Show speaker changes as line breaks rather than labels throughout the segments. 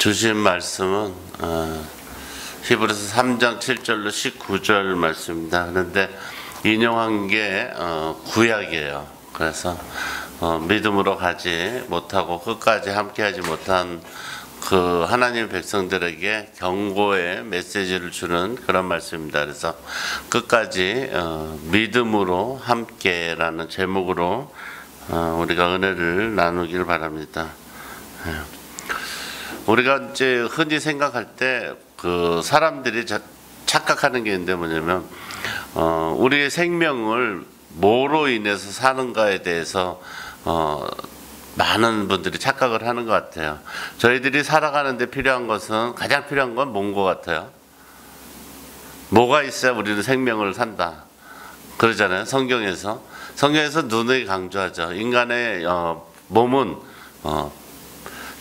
주신 말씀은 히브리서 3장 7절로 19절 말씀입니다. 그런데 인용한 게 구약이에요. 그래서 믿음으로 가지 못하고 끝까지 함께하지 못한 그 하나님 백성들에게 경고의 메시지를 주는 그런 말씀입니다. 그래서 끝까지 믿음으로 함께라는 제목으로 우리가 은혜를 나누길 바랍니다. 우리가 이제 흔히 생각할 때 그 사람들이 착각하는 게 있는데 뭐냐면 우리의 생명을 뭐로 인해서 사는가에 대해서 많은 분들이 착각을 하는 것 같아요. 저희들이 살아가는데 필요한 것은 가장 필요한 건 뭔 것 같아요? 뭐가 있어야 우리는 생명을 산다 그러잖아요. 성경에서 눈을 강조하죠. 인간의 몸은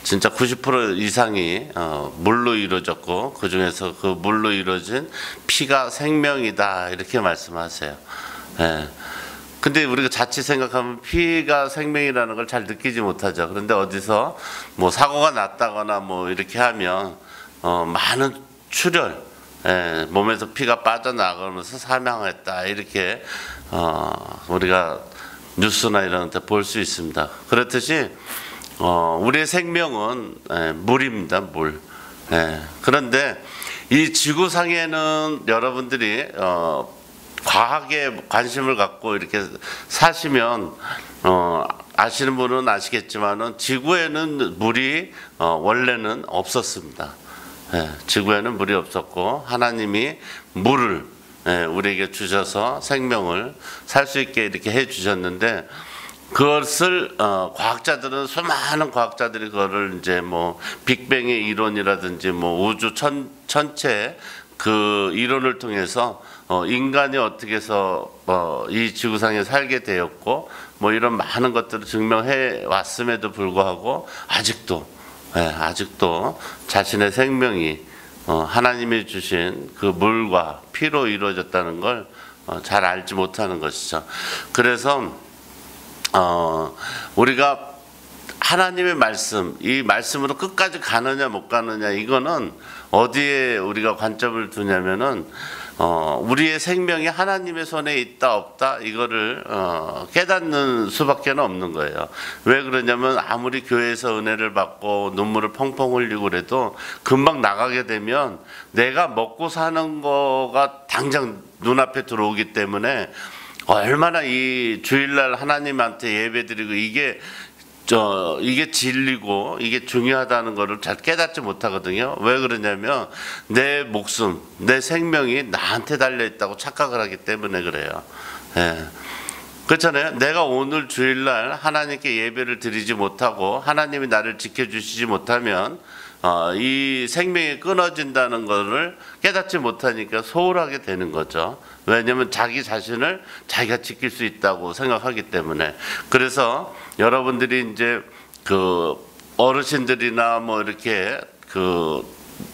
진짜 90% 이상이 물로 이루어졌고 그 중에서 그 물로 이루어진 피가 생명이다 이렇게 말씀하세요. 근데 우리가 자칫 생각하면 피가 생명이라는 걸 잘 느끼지 못하죠. 그런데 어디서 뭐 사고가 났다거나 뭐 이렇게 하면 많은 출혈, 몸에서 피가 빠져나가면서 사망했다 이렇게 우리가 뉴스나 이런 데 볼 수 있습니다. 그렇듯이 우리의 생명은 물입니다. 물. 그런데 이 지구상에는 여러분들이 과학에 관심을 갖고 이렇게 사시면 아시는 분은 아시겠지만은 지구에는 물이 원래는 없었습니다. 지구에는 물이 없었고 하나님이 물을 우리에게 주셔서 생명을 살 수 있게 이렇게 해 주셨는데 그것을 과학자들은 수많은 과학자들이 그거를 이제 뭐 빅뱅의 이론이라든지 뭐 우주 전체 그 이론을 통해서 인간이 어떻게 해서 이 지구상에 살게 되었고 뭐 이런 많은 것들을 증명해 왔음에도 불구하고 아직도 자신의 생명이 하나님이 주신 그 물과 피로 이루어졌다는 걸 잘 알지 못하는 것이죠. 그래서 우리가 하나님의 말씀, 이 말씀으로 끝까지 가느냐 못 가느냐 이거는 어디에 우리가 관점을 두냐면은 우리의 생명이 하나님의 손에 있다 없다 이거를 깨닫는 수밖에 없는 거예요. 왜 그러냐면 아무리 교회에서 은혜를 받고 눈물을 펑펑 흘리고 그래도 금방 나가게 되면 내가 먹고 사는 거가 당장 눈앞에 들어오기 때문에 얼마나 이 주일날 하나님한테 예배드리고 이게 진리고 이게 중요하다는 것을 잘 깨닫지 못하거든요. 왜 그러냐면 내 목숨, 내 생명이 나한테 달려있다고 착각을 하기 때문에 그래요. 그렇잖아요. 내가 오늘 주일날 하나님께 예배를 드리지 못하고 하나님이 나를 지켜주시지 못하면 이 생명이 끊어진다는 것을 깨닫지 못하니까 소홀하게 되는 거죠. 왜냐하면 자기 자신을 자기가 지킬 수 있다고 생각하기 때문에. 그래서 여러분들이 이제 그 어르신들이나 뭐 이렇게 그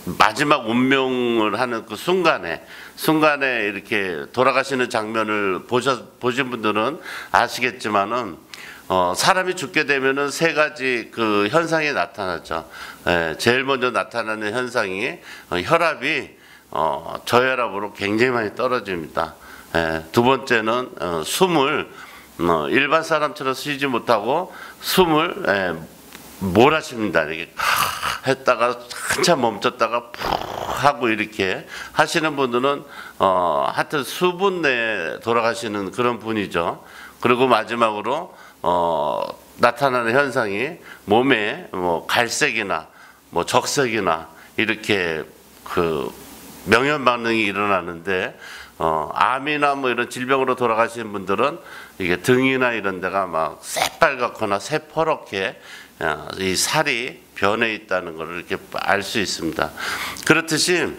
마지막 운명을 하는 그 순간에 이렇게 돌아가시는 장면을 보신 분들은 아시겠지만은 사람이 죽게 되면은 세 가지 그 현상이 나타나죠. 제일 먼저 나타나는 현상이 혈압이 저혈압으로 굉장히 많이 떨어집니다. 두 번째는 숨을 일반 사람처럼 쉬지 못하고 숨을 몰아쉽니다. 이렇게 했다가 한참 멈췄다가 푹 하고 이렇게 하시는 분들은 하여튼 수분 내에 돌아가시는 그런 분이죠. 그리고 마지막으로 나타나는 현상이 몸에 뭐 갈색이나 뭐 적색이나 이렇게 그 명현 반응이 일어나는데 암이나 뭐 이런 질병으로 돌아가시는 분들은 이게 등이나 이런 데가 막 새빨갛거나 새퍼렇게 이 살이 변해 있다는 것을 이렇게 알 수 있습니다. 그렇듯이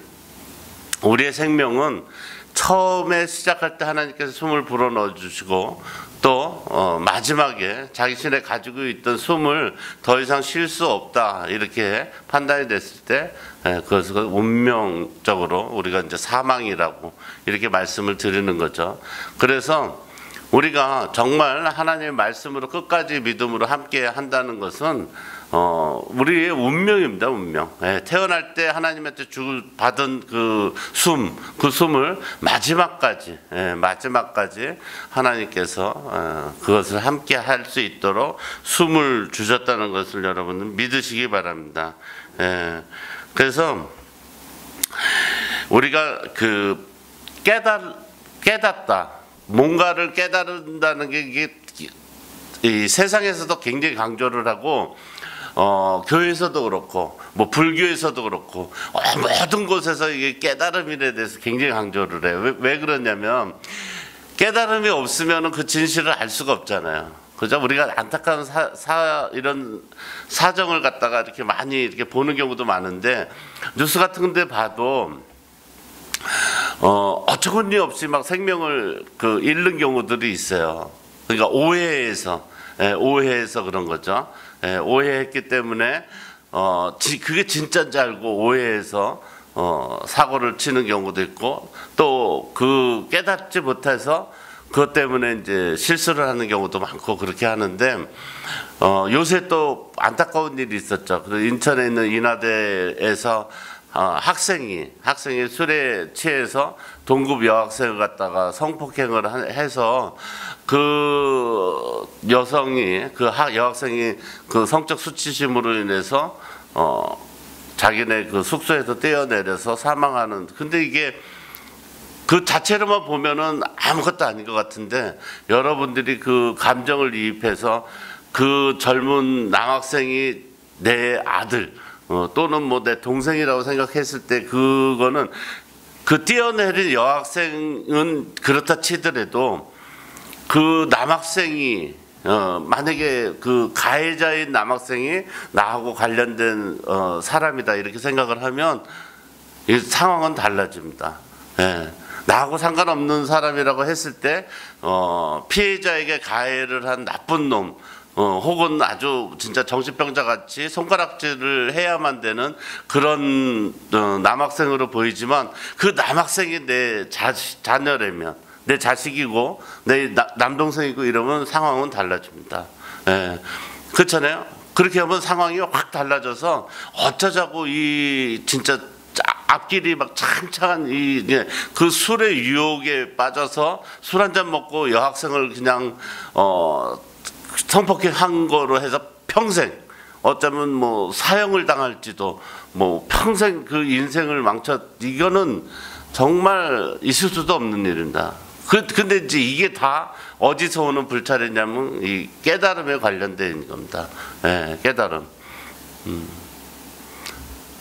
우리의 생명은 처음에 시작할 때 하나님께서 숨을 불어넣어 주시고 또 마지막에 자신의 가지고 있던 숨을 더 이상 쉴 수 없다 이렇게 판단이 됐을 때 그것을 운명적으로 우리가 이제 사망이라고 이렇게 말씀을 드리는 거죠. 그래서 우리가 정말 하나님의 말씀으로 끝까지 믿음으로 함께 한다는 것은 우리의 운명입니다. 운명. 예, 태어날 때 하나님한테 받은 그 숨을 마지막까지 하나님께서 그것을 함께 할 수 있도록 숨을 주셨다는 것을 여러분은 믿으시기 바랍니다. 예, 그래서 우리가 그 깨닫다, 뭔가를 깨달은다는 게 이게 이 세상에서도 굉장히 강조를 하고 교회에서도 그렇고 뭐 불교에서도 그렇고 모든 곳에서 이게 깨달음에 대해서 굉장히 강조를 해요. 왜 그러냐면 깨달음이 없으면 그 진실을 알 수가 없잖아요. 그죠? 우리가 안타까운 이런 사정을 갖다가 이렇게 많이 이렇게 보는 경우도 많은데 뉴스 같은 데 봐도 어처구니 없이 막 생명을 잃는 경우들이 있어요. 그러니까 오해해서 그런 거죠. 오해했기 때문에 그게 진짜인지 알고 오해해서 사고를 치는 경우도 있고 또 그 깨닫지 못해서 그것 때문에 이제 실수를 하는 경우도 많고 그렇게 하는데 요새 또 안타까운 일이 있었죠. 인천에 있는 인하대에서 학생이 술에 취해서 동급 여학생을 갖다가 성폭행을 해서 그 여성이 여학생이 그 성적 수치심으로 인해서 자기네 그 숙소에서 뛰어내려서 사망하는. 근데 이게 그 자체로만 보면은 아무것도 아닌 것 같은데 여러분들이 그 감정을 이입해서 그 젊은 남학생이 내 아들 또는 뭐 내 동생이라고 생각했을 때 그거는 그 뛰어내린 여학생은 그렇다 치더라도 그 남학생이 만약에 그 가해자인 남학생이 나하고 관련된 사람이다 이렇게 생각을 하면 이 상황은 달라집니다. 예. 나하고 상관없는 사람이라고 했을 때 피해자에게 가해를 한 나쁜 놈 혹은 아주 진짜 정신병자 같이 손가락질을 해야만 되는 그런 남학생으로 보이지만 그 남학생이 내 자녀라면 내 자식이고 내 남동생이고 이러면 상황은 달라집니다. 예. 그렇잖아요. 그렇게 하면 상황이 확 달라져서 어쩌자고 이 진짜 앞길이 막 창창한 그 술의 유혹에 빠져서 술 한잔 먹고 여학생을 그냥 성폭행한 거로 해서 평생 어쩌면 뭐 사형을 당할지도 뭐 평생 그 인생을 이거는 정말 있을 수도 없는 일입니다. 근데 이제 이게 다 어디서 오는 불찰이냐면 이 깨달음에 관련된 겁니다. 예, 깨달음.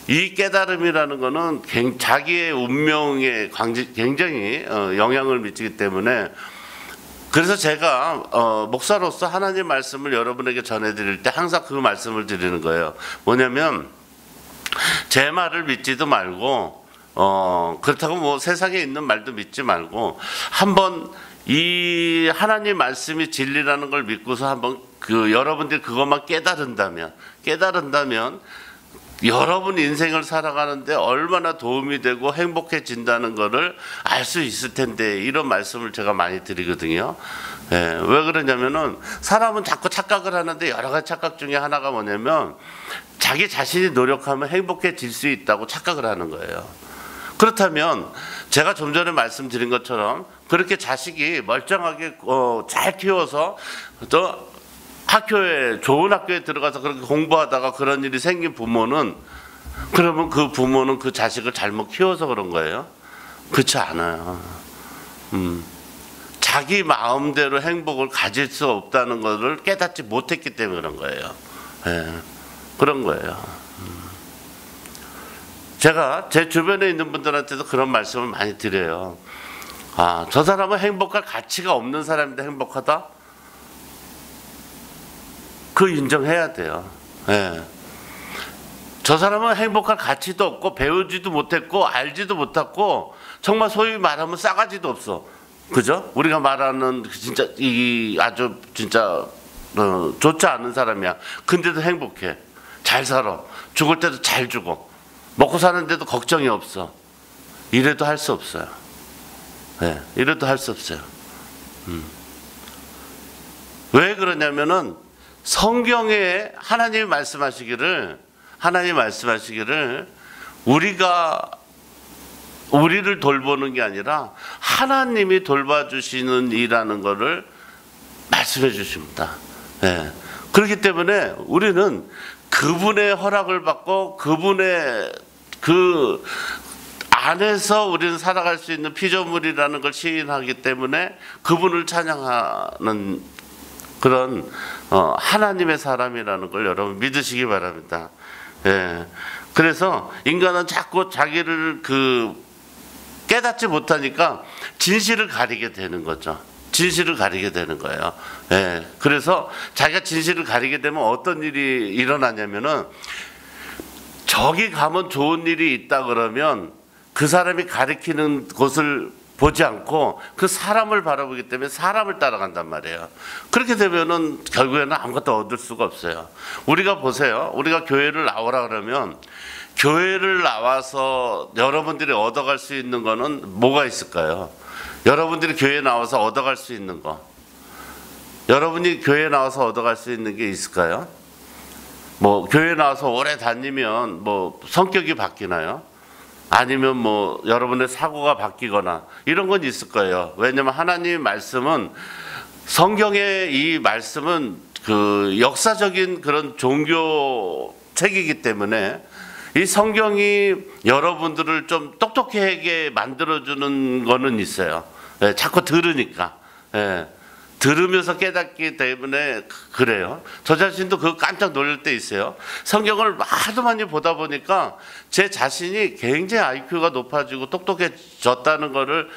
이 깨달음이라는 거는 자기의 운명에 굉장히 영향을 미치기 때문에 그래서 제가 목사로서 하나님 말씀을 여러분에게 전해드릴 때 항상 그 말씀을 드리는 거예요. 뭐냐면 제 말을 믿지도 말고 그렇다고 뭐 세상에 있는 말도 믿지 말고 한번 이 하나님 말씀이 진리라는 걸 믿고서 한번 여러분들이 그것만 깨달은다면 여러분 인생을 살아가는데 얼마나 도움이 되고 행복해진다는 것을 알 수 있을 텐데 이런 말씀을 제가 많이 드리거든요. 예, 왜 그러냐면은 사람은 자꾸 착각을 하는데 여러 가지 착각 중에 하나가 뭐냐면 자기 자신이 노력하면 행복해질 수 있다고 착각을 하는 거예요. 그렇다면 제가 좀 전에 말씀드린 것처럼 그렇게 자식이 멀쩡하게 잘 키워서 또 좋은 학교에 들어가서 그렇게 공부하다가 그런 일이 생긴 부모는 그러면 그 부모는 그 자식을 잘못 키워서 그런 거예요? 그렇지 않아요. 자기 마음대로 행복을 가질 수 없다는 것을 깨닫지 못했기 때문에 그런 거예요. 예, 그런 거예요. 제가 제 주변에 있는 분들한테도 그런 말씀을 많이 드려요. 저 사람은 행복할 가치가 없는 사람인데 행복하다? 그 인정해야 돼요. 예. 저 사람은 행복할 가치도 없고 배우지도 못했고 알지도 못했고 정말 소위 말하면 싸가지도 없어. 그죠? 우리가 말하는 진짜 아주 진짜 좋지 않은 사람이야. 근데도 행복해. 잘 살아. 죽을 때도 잘 죽어. 먹고 사는데도 걱정이 없어. 이래도 할 수 없어요. 예. 이래도 할 수 없어요. 왜 그러냐면은 성경에 하나님이 말씀하시기를 우리를 돌보는 게 아니라 하나님이 돌봐주시는 이라는 것을 말씀해 주십니다. 예. 그렇기 때문에 우리는 그분의 허락을 받고 그분의 그 안에서 우리는 살아갈 수 있는 피조물이라는 걸 시인하기 때문에 그분을 찬양하는 그런 하나님의 사람이라는 걸 여러분 믿으시기 바랍니다. 예. 그래서 인간은 자꾸 자기를 깨닫지 못하니까 진실을 가리게 되는 거죠. 진실을 가리게 되는 거예요. 예. 그래서 자기가 진실을 가리게 되면 어떤 일이 일어나냐면은 저기 가면 좋은 일이 있다 그러면 그 사람이 가리키는 곳을 보지 않고 그 사람을 바라보기 때문에 사람을 따라간단 말이에요. 그렇게 되면은 결국에는 아무것도 얻을 수가 없어요. 우리가 보세요. 우리가 교회를 나오라 그러면 교회를 나와서 여러분들이 얻어갈 수 있는 거는 뭐가 있을까요? 여러분들이 교회에 나와서 얻어갈 수 있는 거. 여러분이 교회에 나와서 얻어갈 수 있는 게 있을까요? 뭐 교회에 나와서 오래 다니면 뭐 성격이 바뀌나요? 아니면 뭐 여러분의 사고가 바뀌거나 이런 건 있을 거예요. 왜냐면 하나님의 말씀은 성경의 이 말씀은 그 역사적인 그런 종교 책이기 때문에 이 성경이 여러분들을 좀 똑똑하게 만들어주는 거는 있어요. 예, 자꾸 들으니까. 예, 들으면서 깨닫기 때문에 그래요. 저 자신도 그거 깜짝 놀랄 때 있어요. 성경을 하도 많이 보다 보니까 제 자신이 굉장히 IQ가 높아지고 똑똑해졌다는 거를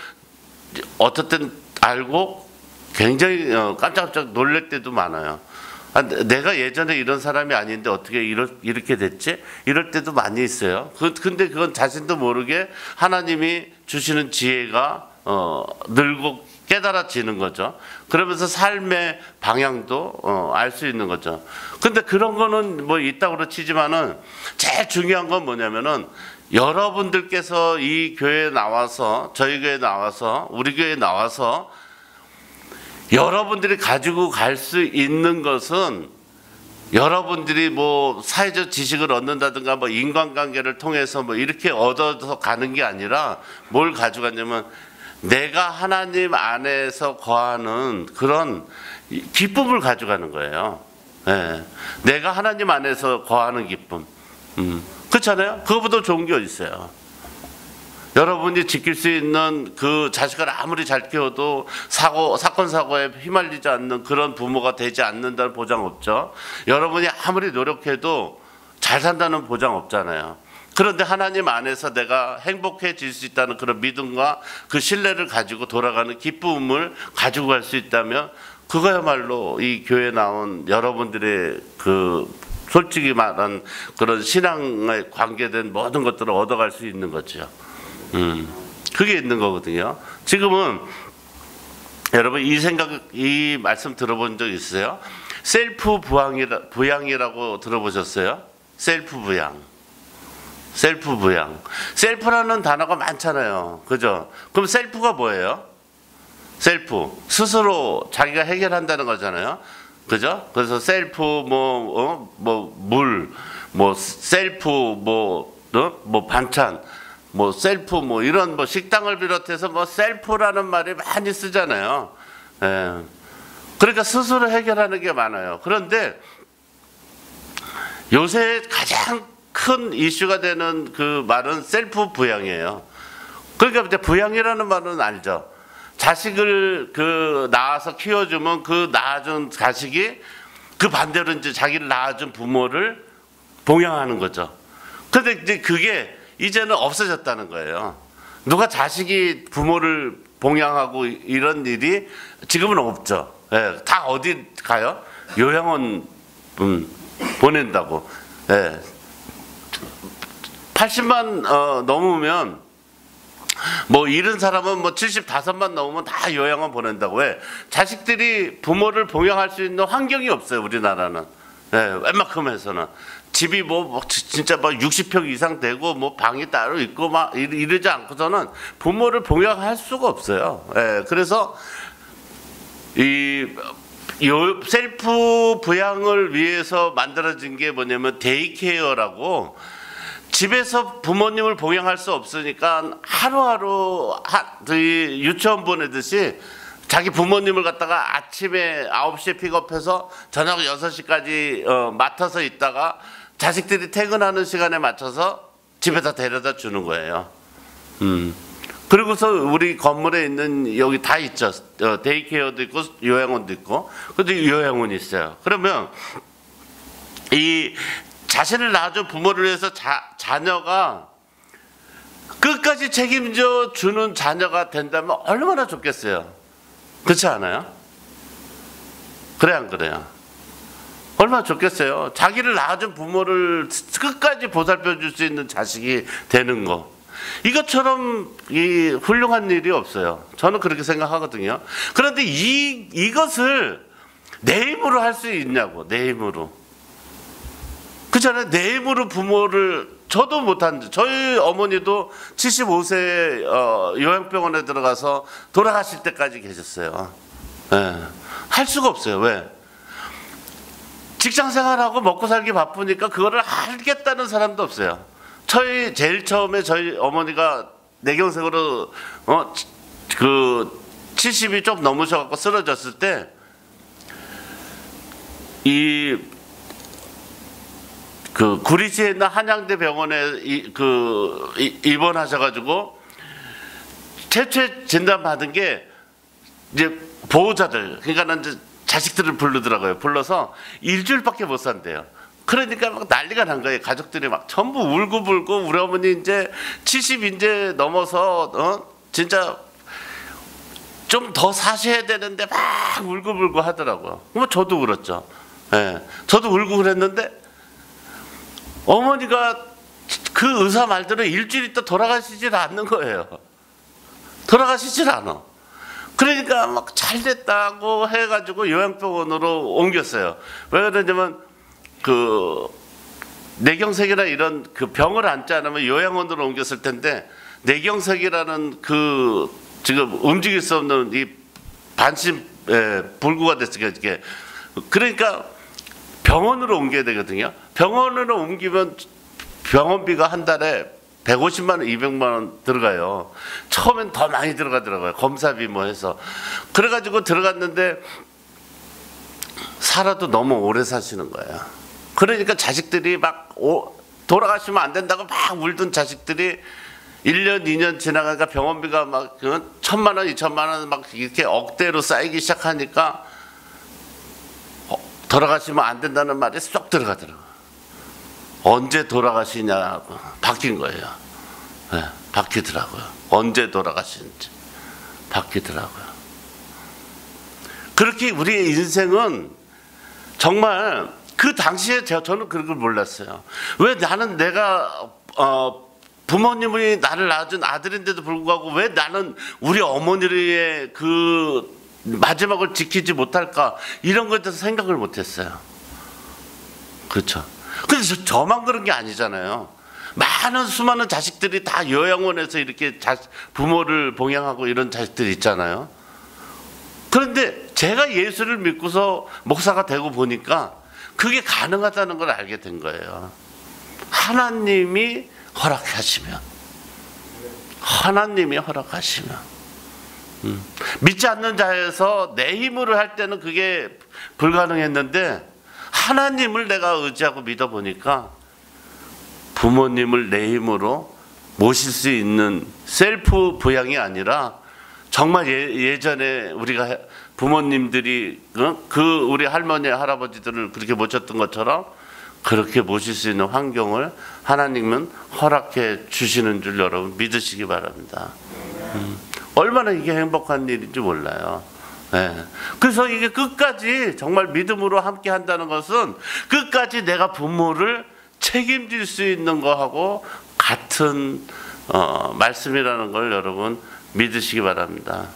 어떨 땐 알고 굉장히 깜짝깜짝 놀랄 때도 많아요. 내가 예전에 이런 사람이 아닌데 어떻게 이렇게 됐지? 이럴 때도 많이 있어요. 근데 그건 자신도 모르게 하나님이 주시는 지혜가 늘고 깨달아지는 거죠. 그러면서 삶의 방향도 알 수 있는 거죠. 근데 그런 거는 뭐 있다고 치지만은 제일 중요한 건 뭐냐면은 여러분들께서 이 교회에 나와서 저희 교회에 나와서 우리 교회에 나와서 여러분들이 가지고 갈 수 있는 것은 여러분들이 뭐 사회적 지식을 얻는다든가 뭐 인간관계를 통해서 뭐 이렇게 얻어서 가는 게 아니라 뭘 가져갔냐면 내가 하나님 안에서 거하는 그런 기쁨을 가져가는 거예요. 예. 내가 하나님 안에서 거하는 기쁨. 그렇잖아요? 그거보다 좋은 게 어디 있어요? 여러분이 지킬 수 있는 그 자식을 아무리 잘 키워도 사건 사고에 휘말리지 않는 그런 부모가 되지 않는다는 보장 없죠. 여러분이 아무리 노력해도 잘 산다는 보장 없잖아요. 그런데 하나님 안에서 내가 행복해질 수 있다는 그런 믿음과 그 신뢰를 가지고 돌아가는 기쁨을 가지고 갈 수 있다면 그거야말로 이 교회에 나온 여러분들의 그 솔직히 말한 그런 신앙에 관계된 모든 것들을 얻어갈 수 있는 거죠. 그게 있는 거거든요. 지금은 여러분 이 말씀 들어본 적 있으세요? 셀프 부양이라고 들어보셨어요? 셀프 부양. 셀프라는 단어가 많잖아요. 그죠? 그럼 셀프가 뭐예요? 셀프. 스스로 자기가 해결한다는 거잖아요. 그죠? 그래서 셀프 물, 셀프 반찬, 셀프 이런 식당을 비롯해서 셀프라는 말이 많이 쓰잖아요. 예. 그러니까 스스로 해결하는 게 많아요. 그런데 요새 가장 큰 이슈가 되는 그 말은 셀프 부양이에요. 그러니까 이제 부양이라는 말은 알죠. 자식을 낳아서 키워주면 그 낳아준 자식이 그 반대로 이제 자기를 낳아준 부모를 봉양하는 거죠. 근데 이제 그게 이제는 없어졌다는 거예요. 누가 자식이 부모를 봉양하고 이런 일이 지금은 없죠. 예, 다 어디 가요? 요양원 보낸다고. 예. 80만 넘으면 이런 사람은 75만 넘으면 다 요양원 보낸다고. 왜? 자식들이 부모를 봉양할 수 있는 환경이 없어요. 우리나라는. 예, 웬만큼에서는. 집이 진짜 60평 이상 되고 방이 따로 있고 이러지 않고서는 부모를 봉양할 수가 없어요. 예, 그래서 셀프 부양을 위해서 만들어진 게 뭐냐면 데이케어라고, 집에서 부모님을 봉양할 수 없으니까 하루하루 유치원 보내듯이 자기 부모님을 갖다가 아침에 9시에 픽업해서 저녁 6시까지 맡아서 있다가 자식들이 퇴근하는 시간에 맞춰서 집에다 데려다 주는 거예요. 그리고서 우리 건물에 있는 여기 다 있죠. 데이케어도 있고 요양원도 있고. 근데 요양원이 있어요. 그러면 이 자신을 낳아준 부모를 위해서 자녀가 끝까지 책임져 주는 자녀가 된다면 얼마나 좋겠어요. 그렇지 않아요? 그래 안 그래요? 얼마나 좋겠어요. 자기를 낳아준 부모를 끝까지 보살펴 줄 수 있는 자식이 되는 거. 이것처럼 훌륭한 일이 없어요. 저는 그렇게 생각하거든요. 그런데 이것을 내 힘으로 할 수 있냐고. 내 힘으로. 그렇잖아요. 내 힘으로 부모를, 저도 못한, 저희 어머니도 75세 요양병원에 들어가서 돌아가실 때까지 계셨어요. 네. 할 수가 없어요. 왜? 직장 생활하고 먹고 살기 바쁘니까 그거를 하겠다는 사람도 없어요. 제일 처음에 저희 어머니가 뇌경색으로 70이 좀 넘으셔갖고 쓰러졌을 때 구리시에 있는 한양대 병원에 입원하셔가지고 최초에 진단 받은 게 이제 보호자들, 그러니까 이제 자식들을 부르더라고요. 불러서 일주일밖에 못 산대요. 그러니까 막 난리가 난 거예요. 가족들이 막 전부 울고불고, 우리 어머니 이제 70 이제 넘어서 진짜 좀 더 사셔야 되는데 막 울고불고 하더라고요. 뭐 저도 울었죠. 예, 저도 울고 그랬는데 어머니가 그 의사 말대로 일주일 있다 돌아가시질 않는 거예요. 돌아가시질 않아. 그러니까 막 잘 됐다고 해가지고 요양병원으로 옮겼어요. 왜 그러냐면 뇌경색이나 이런 병을 앓지 않으면 요양원으로 옮겼을 텐데, 뇌경색이라는 지금 움직일 수 없는 이 불구가 됐으니까 이게, 그러니까 병원으로 옮겨야 되거든요. 병원으로 옮기면 병원비가 한 달에 150만 원, 200만 원 들어가요. 처음엔 더 많이 들어가더라고요. 검사비 뭐 해서. 그래가지고 들어갔는데 살아도 너무 오래 사시는 거예요. 그러니까 자식들이 막 돌아가시면 안 된다고 막 울던 자식들이 1년, 2년 지나가니까 병원비가 막 1,000만 원, 2,000만 원 막 이렇게 억대로 쌓이기 시작하니까 돌아가시면 안 된다는 말이 쏙 들어가더라고요. 언제 돌아가시냐고 바뀐 거예요. 네, 바뀌더라고요. 언제 돌아가시는지 바뀌더라고요. 그렇게 우리의 인생은 정말 그 당시에 저는 그런 걸 몰랐어요. 왜 내가 부모님이 나를 낳아준 아들인데도 불구하고 왜 나는 우리 어머니의 마지막을 지키지 못할까, 이런 것에 대해서 생각을 못했어요. 그렇죠. 근데 저만 그런 게 아니잖아요. 수많은 자식들이 다 요양원에서 이렇게 부모를 봉양하고 이런 자식들이 있잖아요. 그런데 제가 예수를 믿고서 목사가 되고 보니까 그게 가능하다는 걸 알게 된 거예요. 하나님이 허락하시면. 믿지 않는 자에서 내 힘으로 할 때는 그게 불가능했는데, 하나님을 내가 의지하고 믿어보니까 부모님을 내 힘으로 모실 수 있는 셀프 부양이 아니라, 정말 예전에 우리가 부모님들이 우리 할머니 할아버지들을 그렇게 모셨던 것처럼 그렇게 모실 수 있는 환경을 하나님은 허락해 주시는 줄 여러분 믿으시기 바랍니다. 얼마나 이게 행복한 일인지 몰라요. 네. 그래서 이게 끝까지 정말 믿음으로 함께 한다는 것은 끝까지 내가 부모를 책임질 수 있는 거하고 같은 말씀이라는 걸 여러분 믿으시기 바랍니다.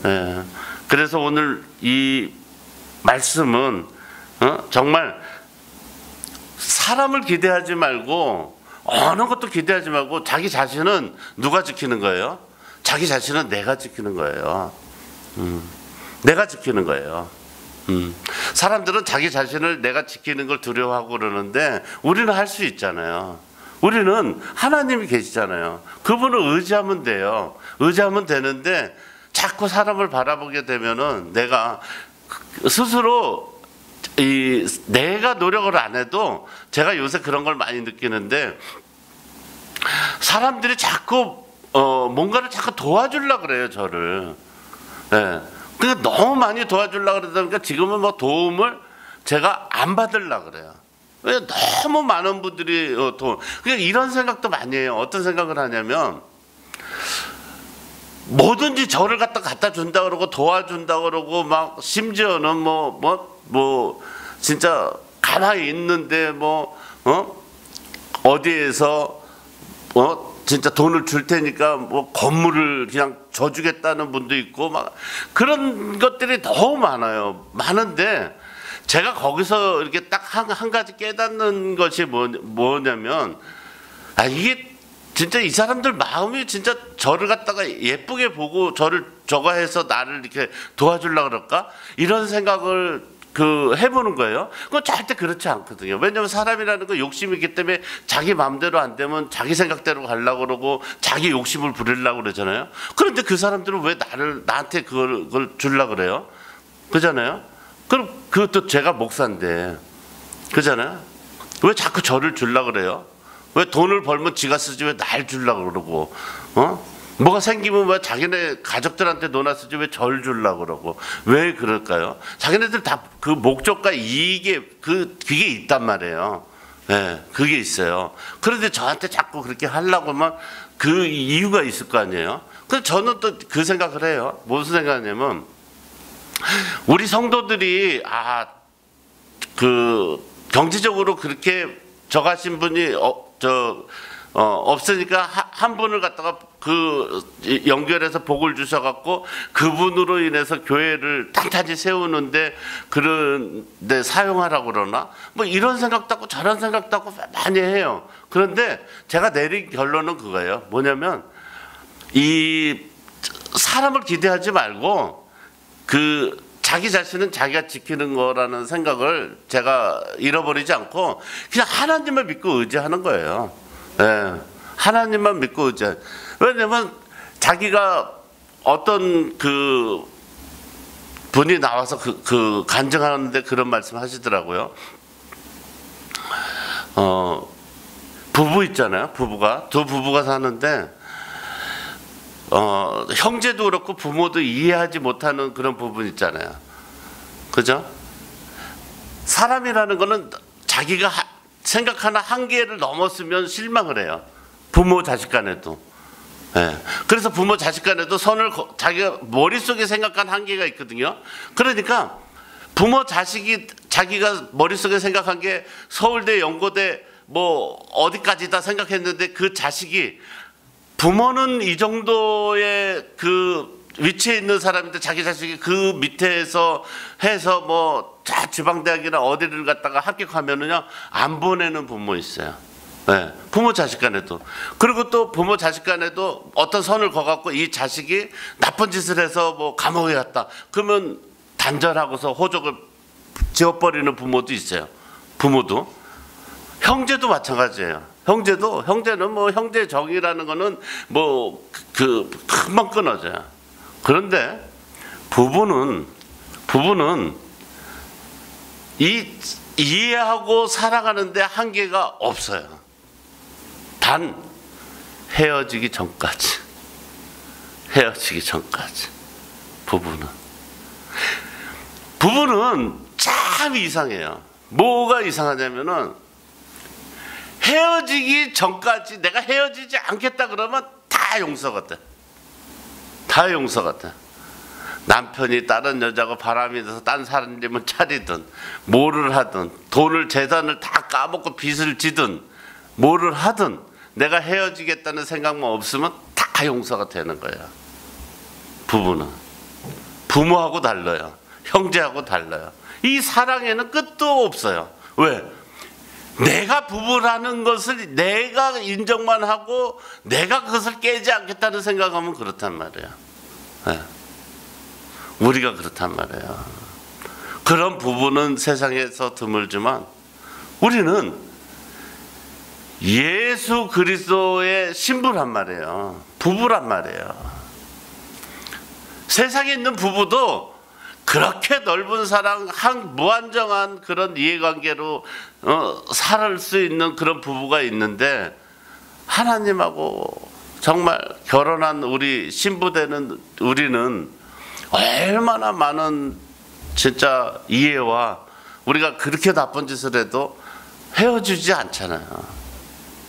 네. 그래서 오늘 이 말씀은 정말 사람을 기대하지 말고, 어느 것도 기대하지 말고, 자기 자신은 누가 지키는 거예요? 자기 자신은 내가 지키는 거예요. 내가 지키는 거예요. 사람들은 자기 자신을 내가 지키는 걸 두려워하고 그러는데 우리는 할 수 있잖아요. 우리는 하나님이 계시잖아요. 그분을 의지하면 돼요. 의지하면 되는데 자꾸 사람을 바라보게 되면은 내가 스스로 내가 노력을 안 해도 제가 요새 그런 걸 많이 느끼는데 사람들이 자꾸 뭔가를 자꾸 도와주려고 그래요, 저를. 네. 그러니까 너무 많이 도와주려고 그러다 보니까 지금은 뭐 도움을 제가 안 받으려고 그래요. 왜 너무 많은 분들이 그러니까 이런 생각도 많이 해요. 어떤 생각을 하냐면 뭐든지 저를 갖다 준다 그러고 도와준다 그러고 막 심지어는 뭐 진짜 가만히 있는데 어디에서 진짜 돈을 줄 테니까 뭐 건물을 그냥 줘주겠다는 분도 있고 막 그런 것들이 너무 많아요. 많은데 제가 거기서 이렇게 딱 한 가지 깨닫는 것이 뭐냐면 이게 진짜 이 사람들 마음이 진짜 저를 갖다가 예쁘게 보고 저를 저거 해서 나를 이렇게 도와주려고 그럴까? 이런 생각을 해보는 거예요. 그건 절대 그렇지 않거든요. 왜냐하면 사람이라는 건 욕심이 있기 때문에 자기 마음대로 안 되면 자기 생각대로 가려고 그러고 자기 욕심을 부리려고 그러잖아요. 그런데 그 사람들은 왜 나한테 그걸 주려고 그래요? 그잖아요. 그럼 그것도 제가 목사인데 그잖아요. 왜 자꾸 저를 주려고 그래요? 왜 돈을 벌면 지가 쓰지 왜 날 주려고 그러고 뭐가 생기면 왜 자기네 가족들한테 논아 쓰지 왜 절 주려고 그러고 왜 그럴까요? 자기네들 다 그 목적과 이익에 그게 있단 말이에요. 네, 그게 있어요. 그런데 저한테 자꾸 그렇게 하려고 하면 그 이유가 있을 거 아니에요. 그래서 저는 또 그 생각을 해요. 무슨 생각하냐면 우리 성도들이 경제적으로 그렇게 저가신 분이 없으니까 한 분을 갖다가 연결해서 복을 주셔갖고 그분으로 인해서 교회를 탄탄히 세우는데 그런데 사용하라고 그러나 뭐 이런 생각도 하고 저런 생각도 하고 많이 해요. 그런데 제가 내린 결론은 그거예요. 뭐냐면 이 사람을 기대하지 말고 자기 자신은 자기가 지키는 거라는 생각을 제가 잃어버리지 않고 그냥 하나님을 믿고 의지하는 거예요. 네. 하나님만 믿고 의지하는. 왜냐면 자기가 어떤 분이 나와서 간증하는데 그런 말씀 하시더라고요. 부부 있잖아요. 두 부부가 사는데 형제도 그렇고 부모도 이해하지 못하는 그런 부분 있잖아요. 그죠? 사람이라는 거는 자기가 생각하는 한계를 넘었으면 실망을 해요. 부모 자식 간에도. 네. 그래서 부모 자식 간에도 자기가 머릿속에 생각한 한계가 있거든요. 그러니까 부모 자식이 자기가 머릿속에 생각한 게 서울대 연고대 뭐 어디까지다 생각했는데 그 자식이 부모는 이 정도의 위치에 있는 사람인데 자기 자식이 그 밑에서 해서 뭐 지방대학이나 어디를 갔다가 합격하면은요 안 보내는 부모 있어요. 네. 부모 자식 간에도. 그리고 또 부모 자식 간에도 어떤 선을 그어갖고 이 자식이 나쁜 짓을 해서 뭐 감옥에 갔다. 그러면 단절하고서 호적을 지워버리는 부모도 있어요. 부모도. 형제도 마찬가지예요. 형제는 뭐 형제 정이라는 거는 뭐 금방 끊어져요. 그런데 부부는 이해하고 살아가는데 한계가 없어요. 단 헤어지기 전까지 부부는 참 이상해요. 뭐가 이상하냐면은 헤어지기 전까지 내가 헤어지지 않겠다 그러면 다 용서가 돼. 남편이 다른 여자고 바람이 돼서 딴 사람이면 차리든 뭐를 하든 돈을 재산을 다 까먹고 빚을 지든 뭐를 하든 내가 헤어지겠다는 생각만 없으면 다 용서가 되는 거예요. 부부는 부모하고 달라요. 형제하고 달라요. 이 사랑에는 끝도 없어요. 왜? 내가 부부라는 것을 내가 인정만 하고 내가 그것을 깨지 않겠다는 생각하면 그렇단 말이에요. 네. 우리가 그렇단 말이에요. 그런 부부는 세상에서 드물지만 우리는 예수 그리스도의 신부란 말이에요. 부부란 말이에요. 세상에 있는 부부도 그렇게 넓은 사랑, 무한정한 그런 이해관계로 살 수 있는 그런 부부가 있는데, 하나님하고 정말 결혼한 우리 신부되는 우리는 얼마나 많은 진짜 이해와, 우리가 그렇게 나쁜 짓을 해도 헤어지지 않잖아요.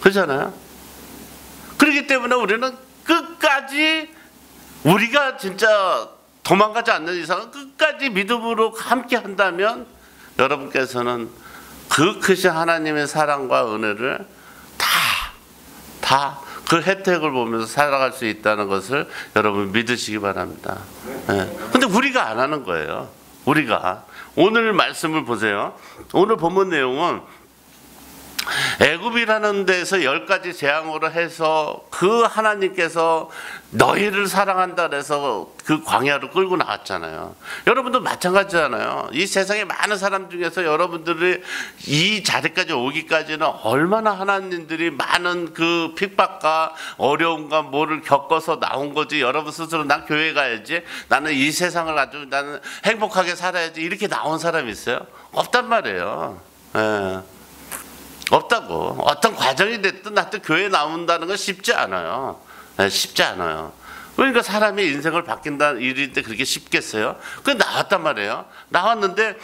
그렇잖아요. 그렇기 때문에 우리는 끝까지, 우리가 진짜 도망가지 않는 이상은 끝까지 믿음으로 함께 한다면 여러분께서는 그 크신 하나님의 사랑과 은혜를 다 그 혜택을 보면서 살아갈 수 있다는 것을 여러분 믿으시기 바랍니다. 근데 우리가 안 하는 거예요. 우리가 오늘 말씀을 보세요. 오늘 본문 내용은 애굽이라는 데서 10가지 재앙으로 해서 그 하나님께서 너희를 사랑한다 그래서 그 광야로 끌고 나왔잖아요. 여러분도 마찬가지잖아요. 이 세상에 많은 사람 중에서 여러분들이 이 자리까지 오기까지는 얼마나 하나님들이 많은 그 핍박과 어려움과 뭐를 겪어서 나온 거지. 여러분 스스로 난 교회 가야지, 나는 이 세상을 아주 나는 행복하게 살아야지, 이렇게 나온 사람이 있어요? 없단 말이에요. 없다고. 어떤 과정이 됐든 하여튼 교회에 나온다는 건 쉽지 않아요. 쉽지 않아요. 그러니까 사람이 인생을 바뀐다는 일인데 그렇게 쉽겠어요? 그래 나왔단 말이에요. 나왔는데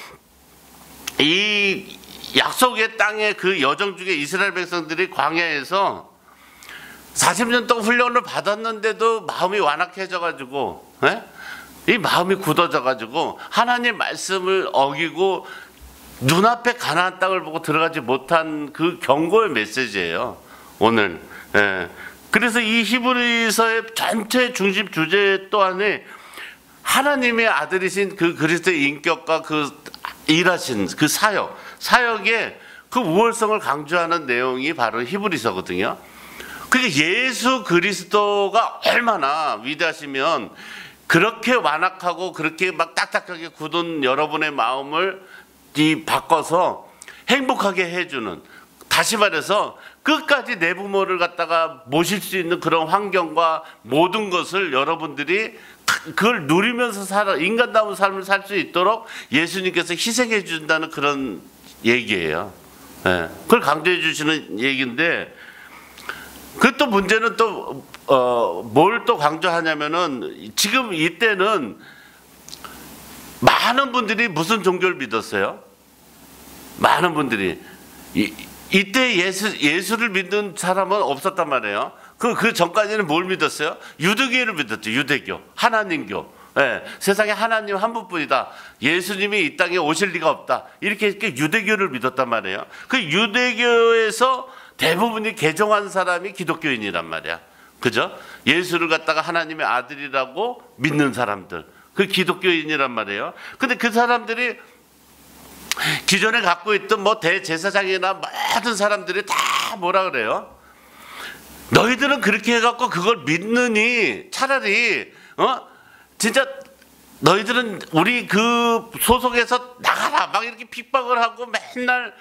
이 약속의 땅에 그 여정 중에 이스라엘 백성들이 광야에서 40년 동안 훈련을 받았는데도 마음이 완악해져가지고, 이 마음이 굳어져가지고 하나님 말씀을 어기고 눈앞에 가나안 땅을 보고 들어가지 못한 그 경고의 메시지예요, 오늘. 그래서 이 히브리서의 전체 중심 주제 또한에 하나님의 아들이신 그 그리스도의 인격과 그 일하신 그 사역의 그 우월성을 강조하는 내용이 바로 히브리서거든요. 그러니까 예수 그리스도가 얼마나 위대하시면 그렇게 완악하고 그렇게 막 딱딱하게 굳은 여러분의 마음을 바꿔서 행복하게 해주는, 다시 말해서 끝까지 내 부모를 갖다가 모실 수 있는 그런 환경과 모든 것을 여러분들이 그걸 누리면서 인간다운 삶을 살 수 있도록 예수님께서 희생해 준다는 그런 얘기예요. 그걸 강조해 주시는 얘기인데, 그 또 문제는 또 뭘 또 강조하냐면은 지금 이때는 많은 분들이 무슨 종교를 믿었어요? 많은 분들이 이때 예수를 믿는 사람은 없었단 말이에요. 그 전까지는 뭘 믿었어요? 유대교를 믿었죠. 유대교, 하나님교. 세상에 하나님 한 분뿐이다. 예수님이 이 땅에 오실 리가 없다. 이렇게 유대교를 믿었단 말이에요. 그 유대교에서 대부분이 개종한 사람이 기독교인이란 말이야. 그죠? 예수를 갖다가 하나님의 아들이라고 믿는 사람들, 그 기독교인이란 말이에요. 근데 그 사람들이 기존에 갖고 있던 뭐 대제사장이나 모든 사람들이 다 뭐라 그래요? 너희들은 그렇게 해갖고 그걸 믿느니 차라리 진짜 너희들은 우리 그 소속에서 나가라 막 이렇게 핍박을 하고 맨날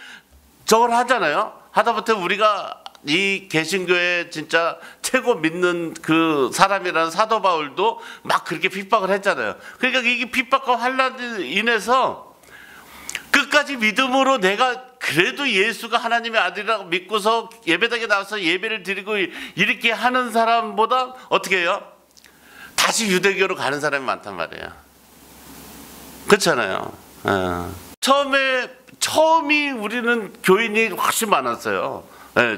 저걸 하잖아요. 하다못해 우리가 이 개신교의 진짜 최고 믿는 그 사람이라는 사도 바울도 막 그렇게 핍박을 했잖아요. 그러니까 이게 핍박과 환란으로 인해서 끝까지 믿음으로 내가 그래도 예수가 하나님의 아들이라고 믿고서 예배당에 나와서 예배를 드리고 이렇게 하는 사람보다 어떻게 해요? 다시 유대교로 가는 사람이 많단 말이에요. 그렇잖아요. 처음이 우리는 교인이 훨씬 많았어요.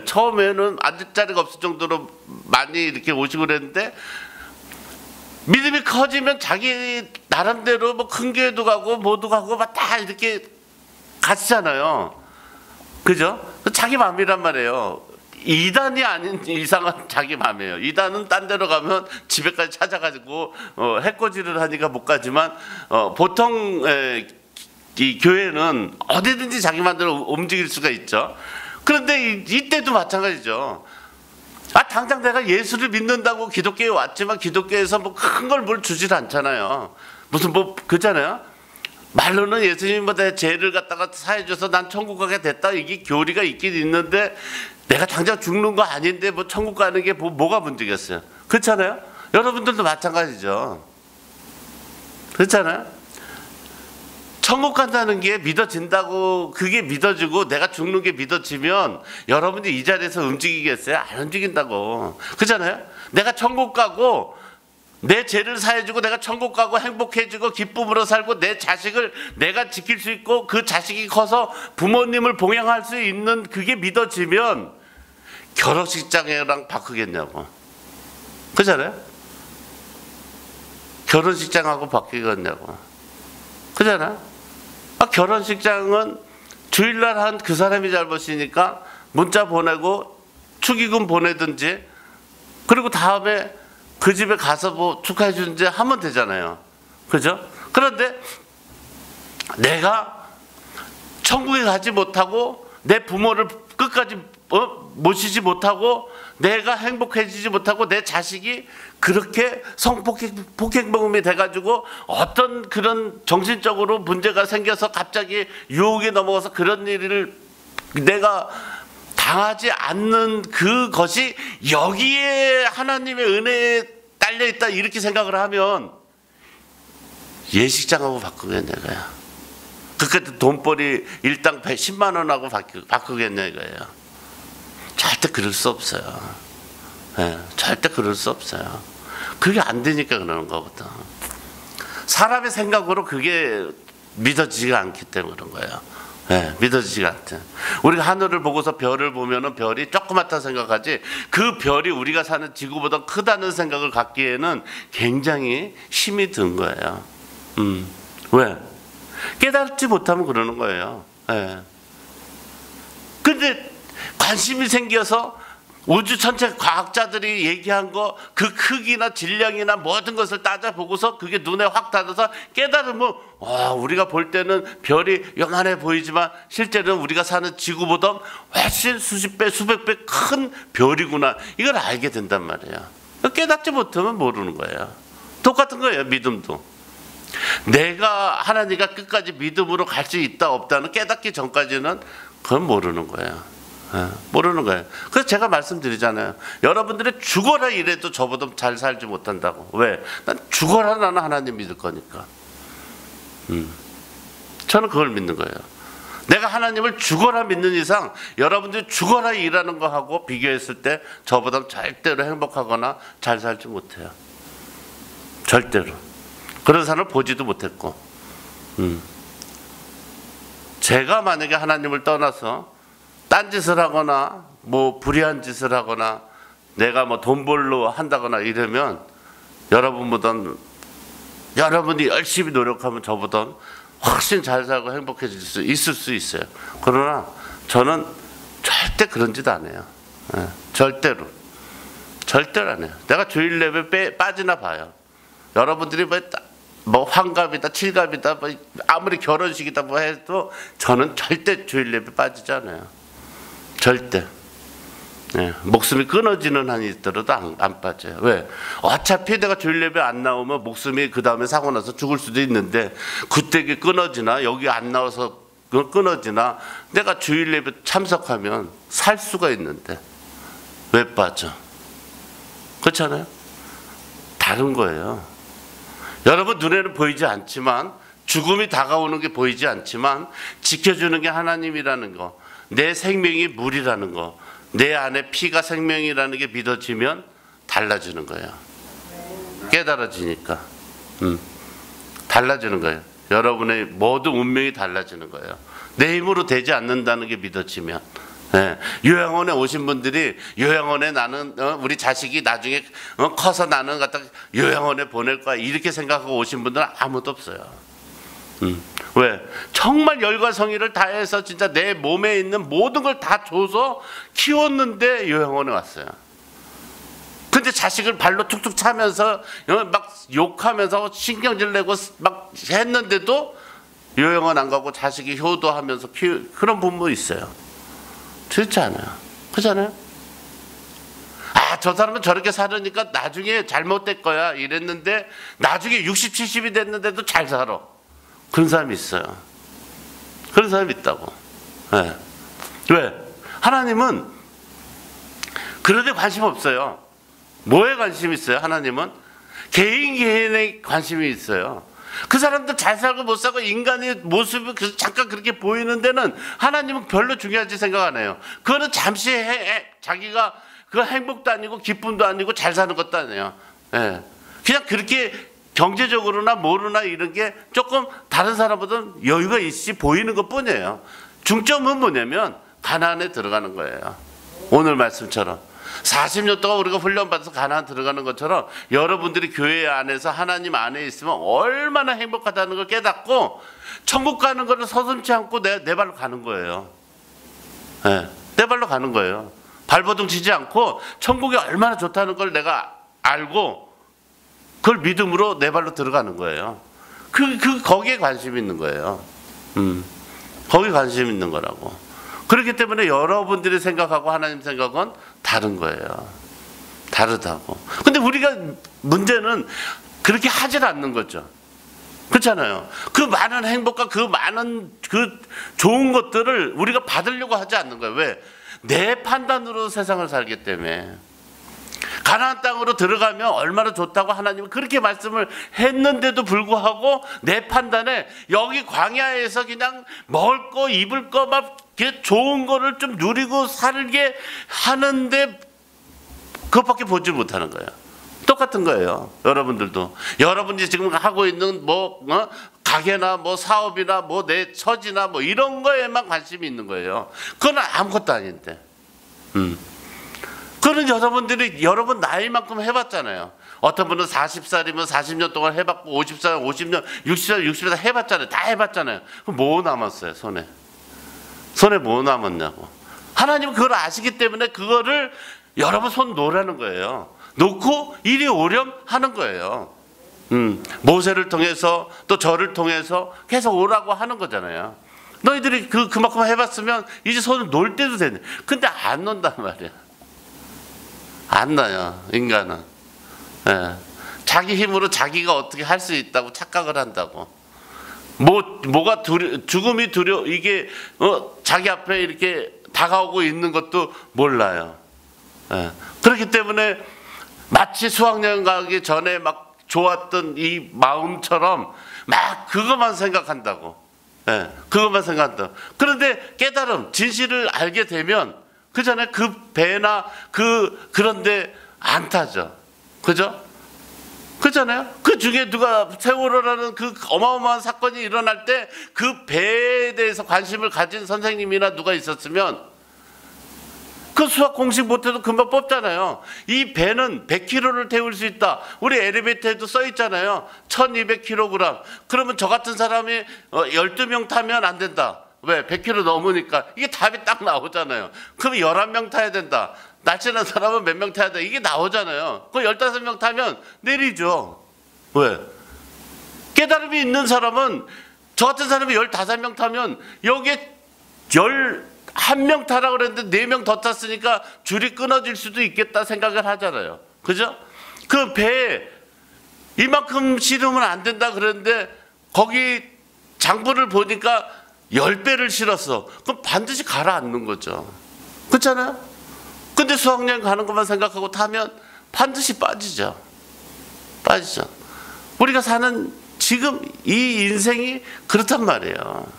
처음에는 앉을 자리가 없을 정도로 많이 이렇게 오시고 그랬는데, 믿음이 커지면 자기 나름대로 뭐 큰 교회도 가고 뭐도 가고 막 다 이렇게 가시잖아요. 그죠? 자기 마음이란 말이에요. 이단이 아닌 이상은 자기 마음이에요. 이단은 딴 데로 가면 집에까지 찾아가지고 해코지를 하니까 못 가지만 보통 이 교회는 어디든지 자기 마음대로 움직일 수가 있죠. 그런데 이때도 마찬가지죠. 당장 내가 예수를 믿는다고 기독교에 왔지만 기독교에서 뭐 큰 걸 뭘 주질 않잖아요. 무슨 뭐 그렇잖아요. 말로는 예수님보다 죄를 갖다가 사해줘서 난 천국 가게 됐다, 이게 교리가 있긴 있는데 내가 당장 죽는 거 아닌데 뭐 천국 가는 게 뭐가 문제겠어요? 그렇잖아요? 여러분들도 마찬가지죠. 그렇잖아요? 천국 간다는 게 믿어진다고, 그게 믿어지고 내가 죽는 게 믿어지면 여러분들이 이 자리에서 움직이겠어요? 안 움직인다고. 그렇잖아요? 내가 천국 가고 내 죄를 사해주고 내가 천국 가고 행복해지고 기쁨으로 살고 내 자식을 내가 지킬 수 있고 그 자식이 커서 부모님을 봉양할 수 있는 그게 믿어지면 결혼식장이랑 바꾸겠냐고. 그렇잖아요? 결혼식장하고 바뀌겠냐고. 그렇잖아요? 결혼식장은 주일날 한 그 사람이 잘못이니까 문자 보내고 축의금 보내든지, 그리고 다음에 그 집에 가서 뭐 축하해 주는지 하면 되잖아요. 그죠? 그런데 내가 천국에 가지 못하고 내 부모를 끝까지 모시지 못하고 내가 행복해지지 못하고 내 자식이 그렇게 폭행범이 돼가지고 어떤 그런 정신적으로 문제가 생겨서 갑자기 유혹에 넘어가서 그런 일을 내가 당하지 않는 그것이 여기에 하나님의 은혜에 딸려있다, 이렇게 생각을 하면 예식장하고 바꾸겠냐 이거야. 그때 돈벌이 일당 10만 원하고 바꾸겠냐 이거예요. 절대 그럴 수 없어요. 네, 절대 그럴 수 없어요. 그게 안 되니까 그러는 거거든. 사람의 생각으로 그게 믿어지지가 않기 때문에 그런 거예요. 네, 믿어지지가 않대. 우리가 하늘을 보고서 별을 보면은 별이 조그맣다 생각하지, 그 별이 우리가 사는 지구보다 크다는 생각을 갖기에는 굉장히 힘이 든 거예요. 왜? 깨닫지 못하면 그러는 거예요. 네. 근데 관심이 생겨서 우주 전체 과학자들이 얘기한 거 그 크기나 질량이나 모든 것을 따져보고서 그게 눈에 확 닿아서 깨달으면, 우리가 볼 때는 별이 요만해 보이지만 실제로는 우리가 사는 지구보다 훨씬 수십 배 수백 배 큰 별이구나, 이걸 알게 된단 말이에요. 깨닫지 못하면 모르는 거예요. 똑같은 거예요. 믿음도. 내가 하나님과 끝까지 믿음으로 갈 수 있다 없다는 깨닫기 전까지는 그건 모르는 거예요. 모르는 거예요. 그래서 제가 말씀드리잖아요. 여러분들이 죽어라 이래도 저보다 잘 살지 못한다고. 왜? 난 죽어라 나는 하나님 믿을 거니까. 저는 그걸 믿는 거예요. 내가 하나님을 죽어라 믿는 이상 여러분들이 죽어라 일하는 거하고 비교했을 때 저보다 절대로 행복하거나 잘 살지 못해요. 절대로. 그런 사람을 보지도 못했고. 제가 만약에 하나님을 떠나서 딴짓을 하거나 뭐 불의한 짓을 하거나 내가 뭐 돈 벌러 한다거나 이러면 여러분이 열심히 노력하면 저보다 훨씬 잘 살고 행복해질 수 있을 수 있어요. 그러나 저는 절대 그런 짓 안 해요. 절대로 안 해요. 내가 주일 예배 빠지나 봐요. 여러분들이 뭐 환갑이다 칠갑이다 뭐 아무리 결혼식이다 뭐 해도 저는 절대 주일 예배 빠지지 않아요. 절대. 목숨이 끊어지는 한이 있더라도 안 빠져요. 왜? 어차피 내가 주일 예배 안 나오면 목숨이 그 다음에 사고 나서 죽을 수도 있는데 그때 끊어지나 여기 안 나와서 끊어지나 내가 주일 예배 참석하면 살 수가 있는데 왜 빠져? 그렇잖아요? 다른 거예요. 여러분 눈에는 보이지 않지만, 죽음이 다가오는 게 보이지 않지만 지켜주는 게 하나님이라는 거, 내 생명이 물이라는 거, 내 안에 피가 생명이라는 게 믿어지면 달라지는 거예요. 깨달아지니까 달라지는 거예요. 여러분의 모든 운명이 달라지는 거예요. 내 힘으로 되지 않는다는 게 믿어지면. 요양원에 오신 분들이 요양원에 나는 우리 자식이 나중에 커서 나는 갖다 요양원에 보낼 거야 이렇게 생각하고 오신 분들은 아무도 없어요. 왜? 정말 열과 성의를 다해서 진짜 내 몸에 있는 모든 걸 다 줘서 키웠는데 요양원에 왔어요. 근데 자식을 발로 툭툭 차면서 막 욕하면서 신경질 내고 막 했는데도 요양원 안 가고 자식이 효도하면서 그런 부모 있어요. 그렇지 않아요. 그렇잖아요. 저 사람은 저렇게 살으니까 나중에 잘못될 거야 이랬는데 나중에 60, 70이 됐는데도 잘 살아. 그런 사람이 있어요. 그런 사람이 있다고. 네. 왜? 하나님은 그런데 관심 없어요. 뭐에 관심이 있어요? 하나님은 개인에 관심이 있어요. 그 사람들 잘 살고 못 살고 인간의 모습이 잠깐 그렇게 보이는 데는 하나님은 별로 중요하지 생각 안 해요. 그거는 잠시 자기가 그 행복도 아니고 기쁨도 아니고 잘 사는 것도 아니에요. 예. 그냥 그렇게 경제적으로나 뭐로나 이런 게 조금 다른 사람보다는 여유가 있이 보이는 것 뿐이에요. 중점은 뭐냐면 가나안에 들어가는 거예요. 오늘 말씀처럼 40년 동안 우리가 훈련받아서 가나안 들어가는 것처럼 여러분들이 교회 안에서 하나님 안에 있으면 얼마나 행복하다는 걸 깨닫고 천국 가는 거를 서슴지 않고 내 발로 가는 거예요. 네, 내 발로 가는 거예요. 발버둥 치지 않고 천국이 얼마나 좋다는 걸 내가 알고 그걸 믿음으로 내 발로 들어가는 거예요. 거기에 관심이 있는 거예요. 거기에 관심이 있는 거라고. 그렇기 때문에 여러분들이 생각하고 하나님 생각은 다른 거예요. 다르다고. 근데 우리가 문제는 그렇게 하질 않는 거죠. 그렇잖아요. 그 많은 행복과 그 많은 그 좋은 것들을 우리가 받으려고 하지 않는 거예요. 왜? 내 판단으로 세상을 살기 때문에. 가나안 땅으로 들어가면 얼마나 좋다고 하나님은 그렇게 말씀을 했는데도 불구하고 내 판단에 여기 광야에서 그냥 먹을 거 입을 거 막 좋은 거를 좀 누리고 살게 하는데 그것밖에 보지 못하는 거예요. 똑같은 거예요. 여러분들도 여러분이 지금 하고 있는 뭐 가게나 뭐 사업이나 뭐 내 처지나 뭐 이런 거에만 관심이 있는 거예요. 그건 아무것도 아닌데. 그런 여러분들이 여러분 나이만큼 해봤잖아요. 어떤 분은 40살이면 40년 동안 해봤고 50살, 50년, 60살, 60살 해봤잖아요. 다 해봤잖아요. 그럼 뭐 남았어요? 손에 뭐 남았냐고. 하나님은 그걸 아시기 때문에 그거를 여러분 손 놓으라는 거예요. 놓고 이리 오렴 하는 거예요. 모세를 통해서 또 저를 통해서 계속 오라고 하는 거잖아요. 너희들이 그만큼 해봤으면 이제 손을 놓을 때도 되네. 근데 안 놓는단 말이야. 안 놔요, 인간은. 예. 자기 힘으로 자기가 어떻게 할 수 있다고 착각을 한다고. 뭐가 죽음이 이게 자기 앞에 이렇게 다가오고 있는 것도 몰라요. 예. 그렇기 때문에 마치 수학여행 가기 전에 막 좋았던 이 마음처럼 막 그것만 생각한다고. 예. 그것만 생각한다. 그런데 깨달음, 진실을 알게 되면 그 전에 그 배나 그런데 안 타죠. 그죠? 그렇잖아요. 그 중에 누가 세월호라는 그 어마어마한 사건이 일어날 때 그 배에 대해서 관심을 가진 선생님이나 누가 있었으면 그 수학 공식 못해도 금방 뽑잖아요. 이 배는 100kg를 태울 수 있다. 우리 엘리베이터에도 써 있잖아요. 1200kg. 그러면 저 같은 사람이 12명 타면 안 된다. 왜? 100kg 넘으니까. 이게 답이 딱 나오잖아요. 그럼 11명 타야 된다. 날씬한 사람은 몇 명 타야 돼. 이게 나오잖아요. 그 15명 타면 내리죠. 왜? 깨달음이 있는 사람은 저 같은 사람이 15명 타면 여기에 11명 타라고 그랬는데 4명 더 탔으니까 줄이 끊어질 수도 있겠다 생각을 하잖아요. 그죠? 그 배에 이만큼 실으면 안 된다 그랬는데 거기 장부를 보니까 10배를 실었어. 그럼 반드시 가라앉는 거죠. 그렇잖아요? 근데 수학여행 가는 것만 생각하고 타면 반드시 빠지죠. 우리가 사는 지금 이 인생이 그렇단 말이에요.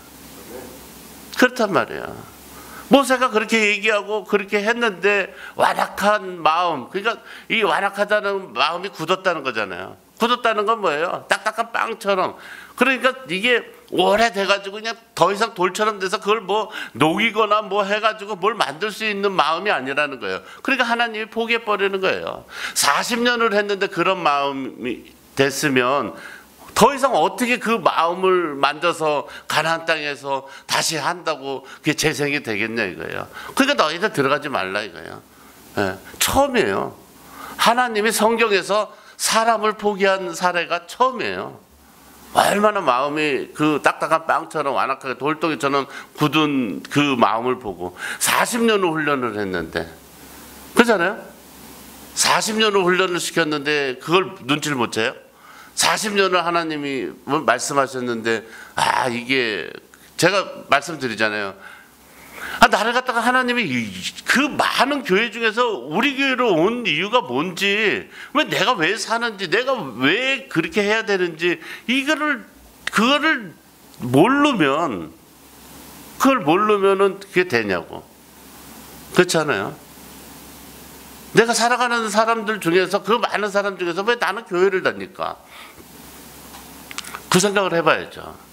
모세가 그렇게 얘기하고 그렇게 했는데 완악한 마음, 그러니까 이 완악하다는 마음이 굳었다는 거잖아요. 굳었다는 건 뭐예요? 딱딱한 빵처럼. 그러니까 이게 오래돼가지고 그냥 더 이상 돌처럼 돼서 그걸 뭐 녹이거나 뭐 해가지고 뭘 만들 수 있는 마음이 아니라는 거예요. 그러니까 하나님이 포기해버리는 거예요. 40년을 했는데 그런 마음이 됐으면 더 이상 어떻게 그 마음을 만져서 가나안 땅에서 다시 한다고 그게 재생이 되겠냐 이거예요. 그러니까 너희들 들어가지 말라 이거예요. 네. 처음이에요. 하나님이 성경에서 사람을 포기한 사례가 처음이에요. 얼마나 마음이 그 딱딱한 빵처럼 완악하게 돌덩이처럼 굳은 그 마음을 보고 40년을 훈련을 했는데, 그렇잖아요? 40년을 훈련을 시켰는데 그걸 눈치를 못 채요? 40년을 하나님이 말씀하셨는데 이게 제가 말씀드리잖아요. 나를 갖다가 하나님이 그 많은 교회 중에서 우리 교회로 온 이유가 뭔지, 왜 내가 왜 사는지, 내가 왜 그렇게 해야 되는지, 그거를 모르면은 그게 되냐고. 그렇잖아요. 내가 살아가는 사람들 중에서, 그 많은 사람 중에서 왜 나는 교회를 다닐까? 그 생각을 해봐야죠.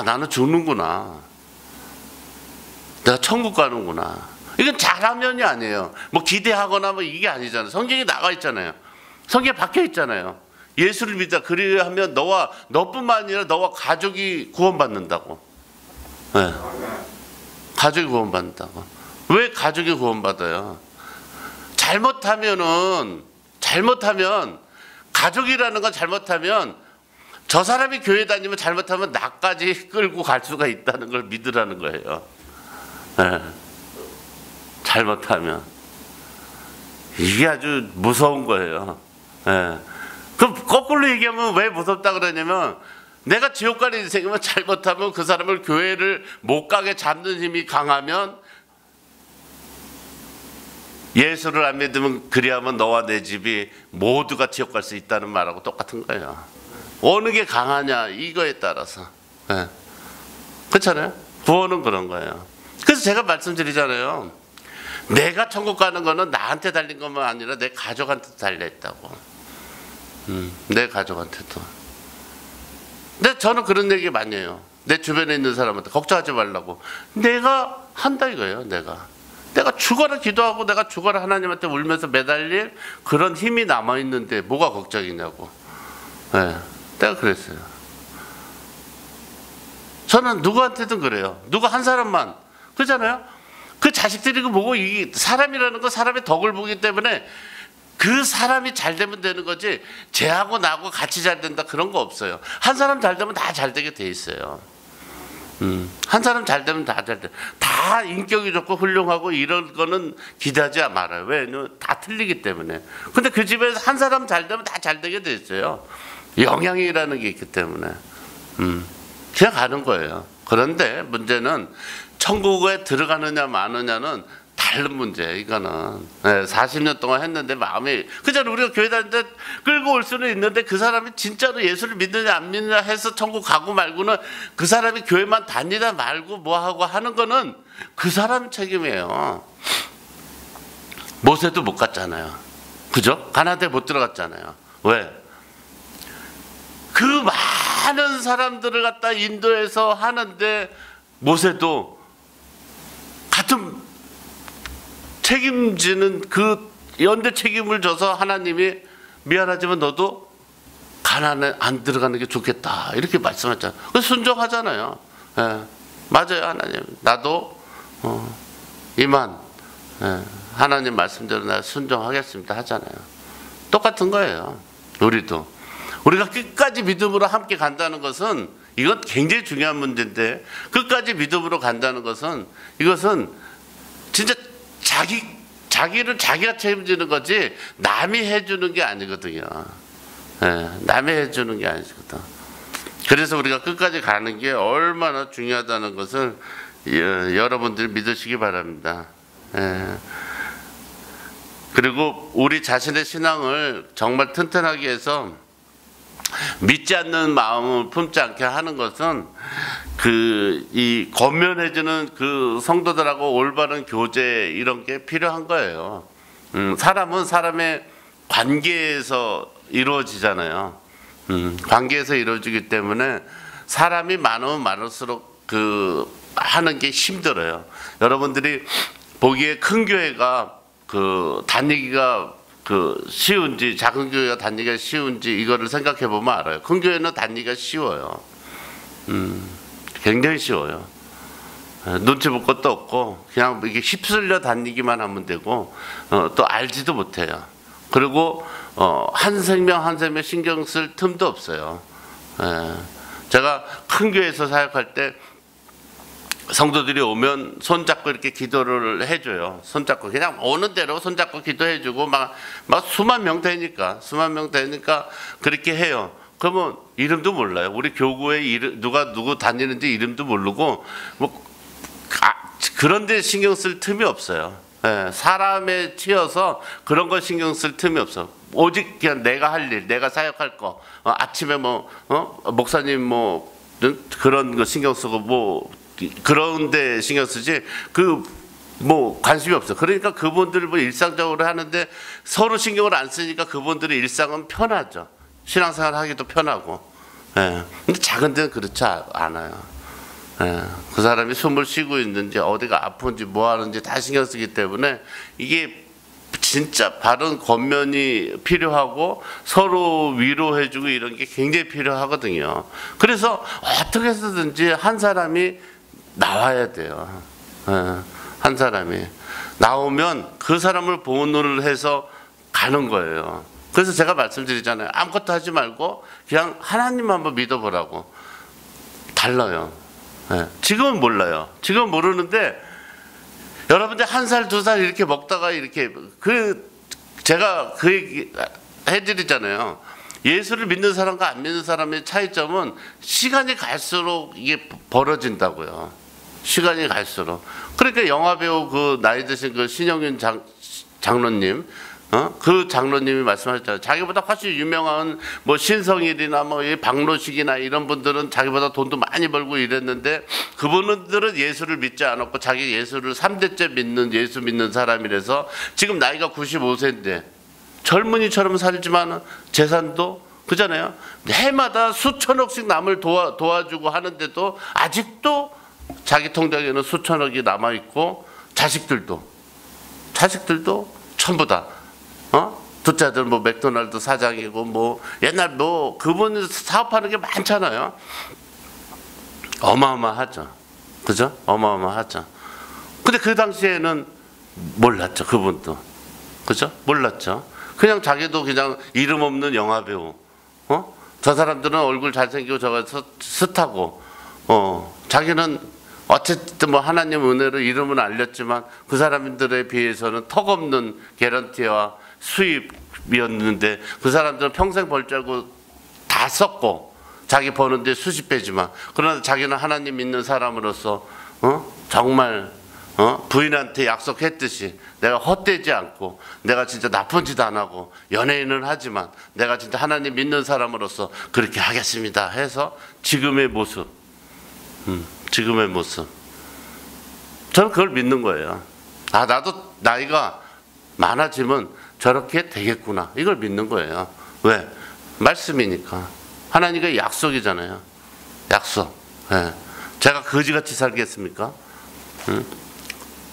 나는 죽는구나. 내가 천국 가는구나. 이건 잘하면이 아니에요. 뭐 기대하거나 뭐 이게 아니잖아요. 성경에 나와 있잖아요. 성경에 박혀 있잖아요. 예수를 믿다. 그리하면 너뿐만 아니라 너와 가족이 구원받는다고. 네. 가족이 구원받는다고. 왜 가족이 구원받아요? 잘못하면 가족이라는 건 잘못하면, 저 사람이 교회 다니면 잘못하면 나까지 끌고 갈 수가 있다는 걸 믿으라는 거예요. 네. 잘못하면. 이게 아주 무서운 거예요. 네. 그럼 거꾸로 얘기하면 왜 무섭다 그러냐면, 내가 지옥 가는 인생이면 잘못하면 그 사람을 교회를 못 가게 잡는 힘이 강하면, 예수를 안 믿으면 그리하면 너와 내 집이 모두가 지옥 갈 수 있다는 말하고 똑같은 거예요. 어느 게 강하냐 이거에 따라서. 네. 그렇잖아요. 구원은 그런 거예요. 그래서 제가 말씀드리잖아요. 내가 천국 가는 거는 나한테 달린 것만 아니라 내 가족한테 달려있다고. 내 가족한테도. 근데 저는 그런 얘기 많이 해요. 내 주변에 있는 사람한테 걱정하지 말라고. 내가 한다 이거예요. 내가 죽어라 기도하고 내가 죽어라 하나님한테 울면서 매달릴 그런 힘이 남아있는데 뭐가 걱정이냐고. 네. 내가 그랬어요. 저는 누구한테든 그래요. 누구 한 사람만. 그렇잖아요. 그 자식들이 그 보고, 이 사람이라는 건 사람의 덕을 보기 때문에 그 사람이 잘 되면 되는 거지, 쟤하고 나하고 같이 잘 된다 그런 거 없어요. 한 사람 잘 되면 다 잘 되게 돼 있어요. 한 사람 잘 되면 다 잘 돼. 다 인격이 좋고 훌륭하고 이런 거는 기대하지 말아요. 왜냐면 다 틀리기 때문에. 근데 그 집에서 한 사람 잘 되면 다 잘 되게 돼 있어요. 영향이라는 게 있기 때문에. 그냥 가는 거예요. 그런데 문제는 천국에 들어가느냐 마느냐는 다른 문제. 이거는 40년 동안 했는데 마음이, 그잖아요. 우리가 교회 다닐 때 끌고 올 수는 있는데 그 사람이 진짜로 예수를 믿느냐 안 믿느냐 해서 천국 가고 말고는, 그 사람이 교회만 다니다 말고 뭐하고 하는 거는 그 사람 책임이에요. 모세도 못 갔잖아요. 그죠? 가나안에 못 들어갔잖아요. 왜? 그 많은 사람들을 갖다 인도해서 하는데 모세도 같은 책임지는 그 연대 책임을 져서 하나님이 미안하지만 너도 가나안에 안 들어가는 게 좋겠다 이렇게 말씀하잖아요. 그래서 순종하잖아요. 예, 맞아요. 하나님 나도 이만 하나님 말씀대로 나 순종하겠습니다 하잖아요. 똑같은 거예요. 우리가 끝까지 믿음으로 함께 간다는 것은, 이건 굉장히 중요한 문제인데, 끝까지 믿음으로 간다는 것은, 이것은 진짜 자기를 자기가 책임지는 거지 남이 해주는 게 아니거든요. 남이 해주는 게 아니거든. 그래서 우리가 끝까지 가는 게 얼마나 중요하다는 것을 여러분들이 믿으시기 바랍니다. 그리고 우리 자신의 신앙을 정말 튼튼하게 해서 믿지 않는 마음을 품지 않게 하는 것은 이 권면해주는 그 성도들하고 올바른 교제 이런 게 필요한 거예요. 사람은 사람의 관계에서 이루어지잖아요. 관계에서 이루어지기 때문에 사람이 많으면 많을수록 하는 게 힘들어요. 여러분들이 보기에 큰 교회가 다니기가 쉬운지, 작은 교회가 다니기가 쉬운지 이거를 생각해 보면 알아요. 큰 교회는 다니기가 쉬워요. 굉장히 쉬워요. 눈치 볼 것도 없고 그냥 이게 휩쓸려 다니기만 하면 되고, 또 알지도 못해요. 그리고 한 생명 한 생명 신경 쓸 틈도 없어요. 제가 큰 교회에서 사역할 때 성도들이 오면 손잡고 이렇게 기도를 해줘요. 손잡고 그냥 오는 대로 손잡고 기도해주고 막 수만 명 되니까 그렇게 해요. 그러면 이름도 몰라요. 우리 교구에 이름, 누구 다니는지 이름도 모르고 그런데 신경 쓸 틈이 없어요. 예, 사람에 치여서 그런 거 신경 쓸 틈이 없어. 오직 그냥 내가 할 일, 내가 사역할 거. 아침에 목사님 그런 거 신경 쓰고 그런데 신경 쓰지 관심이 없어. 그러니까 그분들 일상적으로 하는데 서로 신경을 안 쓰니까 그분들의 일상은 편하죠. 신앙생활 하기도 편하고. 예. 근데 작은 데는 그렇지 않아요. 예. 그 사람이 숨을 쉬고 있는지 어디가 아픈지 뭐 하는지 다 신경 쓰기 때문에 이게 진짜 바른 권면이 필요하고 서로 위로해주고 이런 게 굉장히 필요하거든요. 그래서 어떻게 해서든지 한 사람이 나와야 돼요. 한 사람이 나오면 그 사람을 본으로 해서 가는 거예요. 그래서 제가 말씀드리잖아요. 아무것도 하지 말고 그냥 하나님 한번 믿어보라고. 달라요. 지금은 몰라요. 지금은 모르는데 여러분들 1살, 2살 이렇게 먹다가 이렇게 제가 그 얘기 해드리잖아요. 예수를 믿는 사람과 안 믿는 사람의 차이점은 시간이 갈수록 이게 벌어진다고요. 시간이 갈수록. 그러니까 영화배우 그 나이 드신 그 신영윤 장로님, 그 장로님이 말씀하셨잖아요. 자기보다 훨씬 유명한 신성일이나 박노식이나 이런 분들은 자기보다 돈도 많이 벌고 이랬는데 그분들은 예수를 믿지 않았고 자기 예수를 3대째 믿는 예수 믿는 사람이라서 지금 나이가 95세인데 젊은이처럼 살지만 재산도 그잖아요. 해마다 수천억씩 남을 도와주고 하는데도 아직도 자기 통장에는 수천억이 남아있고 자식들도 전부 다 둘째 아들 맥도날드 사장이고 옛날 그분 사업하는 게 많잖아요. 어마어마하죠. 그죠? 어마어마하죠. 근데 그 당시에는 몰랐죠. 그분도. 그죠? 몰랐죠. 그냥 자기도 그냥 이름 없는 영화배우. 저 사람들은 얼굴 잘생기고 저거 스타고 자기는 어쨌든 하나님 은혜로 이름은 알렸지만 그 사람들에 비해서는 턱없는 개런티와 수입이었는데 그 사람들은 평생 벌 줄 알고 다 썼고 자기 버는데 수십 배지만 그러나 자기는 하나님 믿는 사람으로서 정말 부인한테 약속했듯이 내가 헛되지 않고 내가 진짜 나쁜 짓 안 하고 연예인은 하지만 내가 진짜 하나님 믿는 사람으로서 그렇게 하겠습니다 해서 지금의 모습 저는 그걸 믿는 거예요. 나도 나이가 많아지면 저렇게 되겠구나 이걸 믿는 거예요. 왜? 말씀이니까. 하나님의 약속이잖아요. 약속. 제가 거지같이 살겠습니까?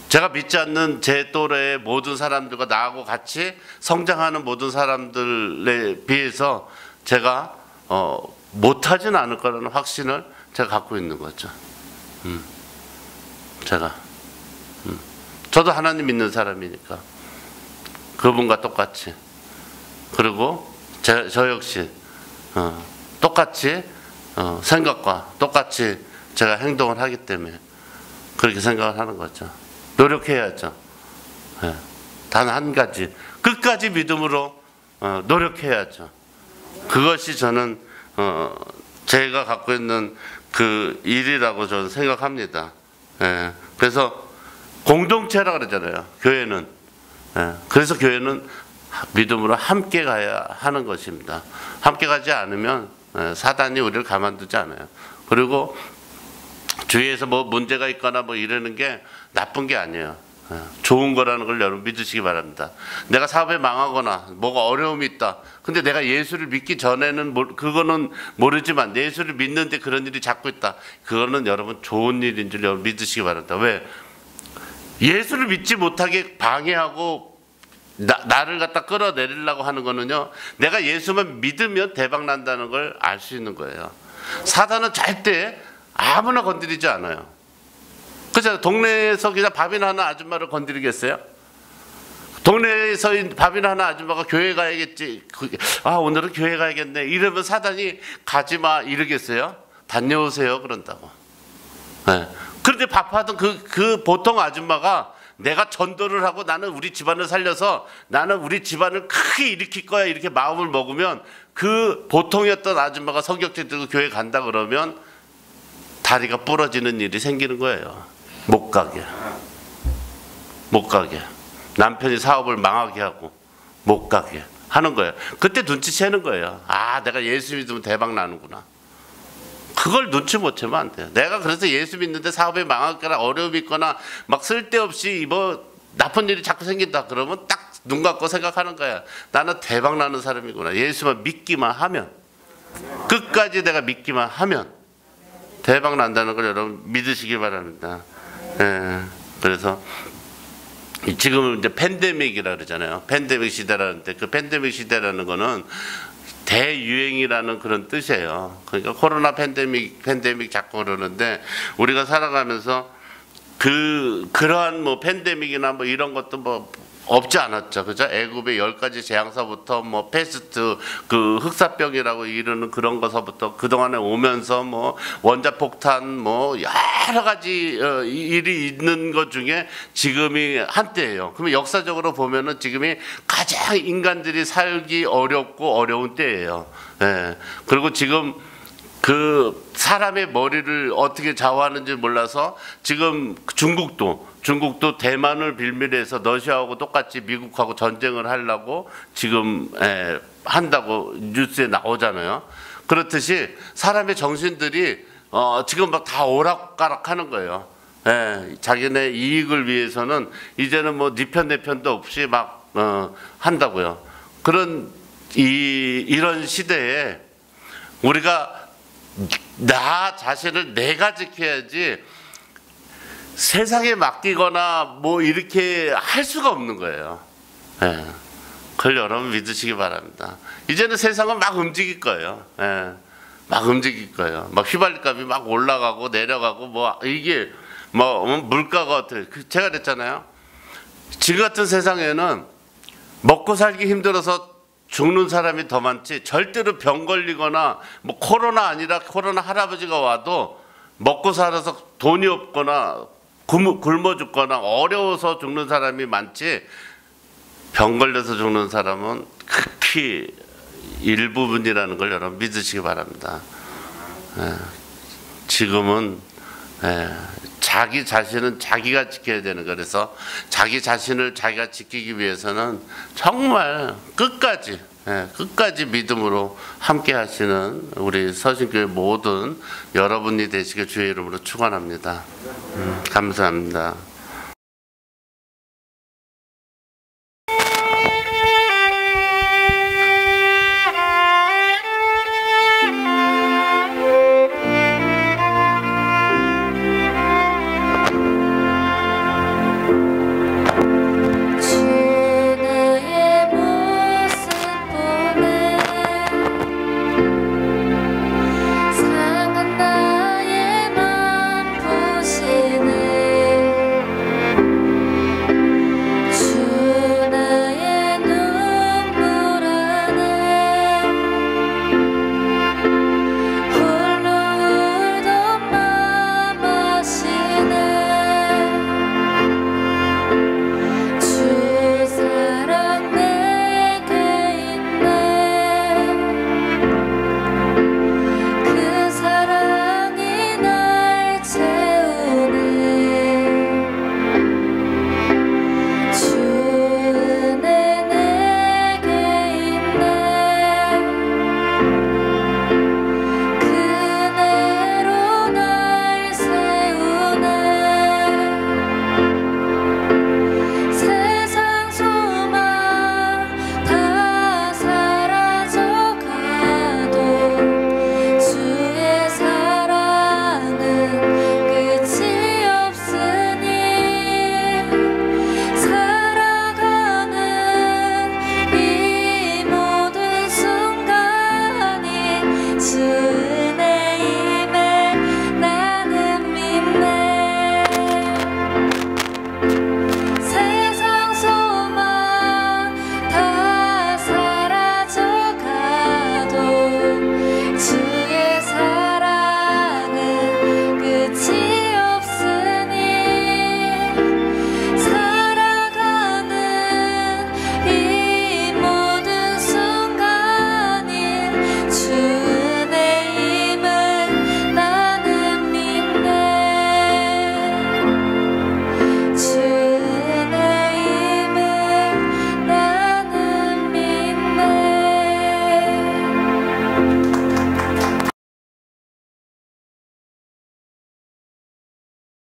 제가 믿지 않는 제 또래의 모든 사람들과 나하고 같이 성장하는 모든 사람들에 비해서 제가 못하진 않을 거라는 확신을 제가 갖고 있는 거죠. 저도 하나님 믿는 사람이니까 그분과 똑같이 그리고 저 역시 똑같이 생각과 똑같이 제가 행동을 하기 때문에 그렇게 생각을 하는 거죠. 노력해야죠. 단 한 가지 끝까지 믿음으로 노력해야죠. 그것이 저는 제가 갖고 있는 그 일이라고 저는 생각합니다. 그래서 공동체라 그러잖아요. 교회는. 그래서 교회는 믿음으로 함께 가야 하는 것입니다. 함께 가지 않으면 사단이 우리를 가만두지 않아요. 그리고 주위에서 문제가 있거나 이러는 게 나쁜 게 아니에요. 좋은 거라는 걸 여러분 믿으시기 바랍니다. 내가 사업에 망하거나 뭐가 어려움이 있다. 근데 내가 예수를 믿기 전에는 그거는 모르지만 예수를 믿는데 그런 일이 자꾸 있다. 그거는 여러분 좋은 일인 줄 여러분 믿으시기 바랍니다. 왜? 예수를 믿지 못하게 방해하고 나를 갖다 끌어내리려고 하는 거는요. 내가 예수만 믿으면 대박 난다는 걸 알 수 있는 거예요. 사단은 절대 아무나 건드리지 않아요. 그죠? 동네에서 그냥 밥이나 하는 아줌마를 건드리겠어요? 동네에서 밥이나 하는 아줌마가 교회 가야겠지. 오늘은 교회 가야겠네. 이러면 사단이 가지마 이러겠어요? 다녀오세요 그런다고. 그런데 바빠던 그 보통 아줌마가 내가 전도를 하고 나는 우리 집안을 살려서 나는 우리 집안을 크게 일으킬 거야 이렇게 마음을 먹으면 그 보통이었던 아줌마가 성경책 들고 교회 간다 그러면 다리가 부러지는 일이 생기는 거예요. 못 가게. 남편이 사업을 망하게 하고 못 가게 하는 거예요. 그때 눈치채는 거예요. 아, 내가 예수 믿으면 대박 나는구나. 그걸 눈치 못 채면 안 돼요. 내가 그래서 예수 믿는데 사업이 망하거나 어려움이 있거나 막 쓸데없이 뭐 나쁜 일이 자꾸 생긴다 그러면 딱 눈 감고 생각하는 거야. 나는 대박 나는 사람이구나. 예수만 믿기만 하면, 끝까지 내가 믿기만 하면 대박 난다는 걸 여러분 믿으시기 바랍니다. 예, 그래서 지금은 이제 팬데믹이라 그러잖아요. 팬데믹 시대라는데 그 팬데믹 시대라는 거는 대유행이라는 그런 뜻이에요. 그러니까 코로나 팬데믹 자꾸 그러는데 우리가 살아가면서 그러한 뭐 팬데믹이나 뭐 이런 것도 뭐 없지 않았죠. 그죠? 애굽의 10가지 재앙서부터 뭐 패스트 그 흑사병이라고 이르는 그런 것서부터 그동안에 오면서 뭐 원자폭탄 뭐 여러 가지 일이 있는 것 중에 지금이 한때예요. 그러면 역사적으로 보면은 지금이 가장 인간들이 살기 어렵고 어려운 때예요. 예. 그리고 지금 그 사람의 머리를 어떻게 좌우하는지 몰라서 지금 중국도 대만을 빌미해서 러시아하고 똑같이 미국하고 전쟁을 하려고 지금 한다고 뉴스에 나오잖아요. 그렇듯이 사람의 정신들이 지금 막 다 오락가락하는 거예요. 자기네 이익을 위해서는 이제는 뭐 네 편 내 편도 없이 막 한다고요. 이런 시대에 우리가 나 자신을 내가 지켜야지 세상에 맡기거나 뭐 이렇게 할 수가 없는 거예요. 예. 그걸 여러분 믿으시기 바랍니다. 이제는 세상은 막 움직일 거예요. 예. 막 움직일 거예요. 막 휘발유값이 막 올라가고 내려가고 뭐 이게 뭐 물가가 어떻게 제가 그랬잖아요. 지금 같은 세상에는 먹고 살기 힘들어서 죽는 사람이 더 많지 절대로 병 걸리거나 뭐 코로나 아니라 코로나 할아버지가 와도 먹고 살아서 돈이 없거나 굶어 죽거나 어려워서 죽는 사람이 많지 병 걸려서 죽는 사람은 극히 일부분이라는 걸 여러분 믿으시기 바랍니다. 지금은 자기 자신은 자기가 지켜야 되는 거라서 그래서 자기 자신을 자기가 지키기 위해서는 정말 끝까지 믿음으로 함께 하시는 우리 서신교회 모든 여러분이 되시길 주의 이름으로 축원합니다. 감사합니다.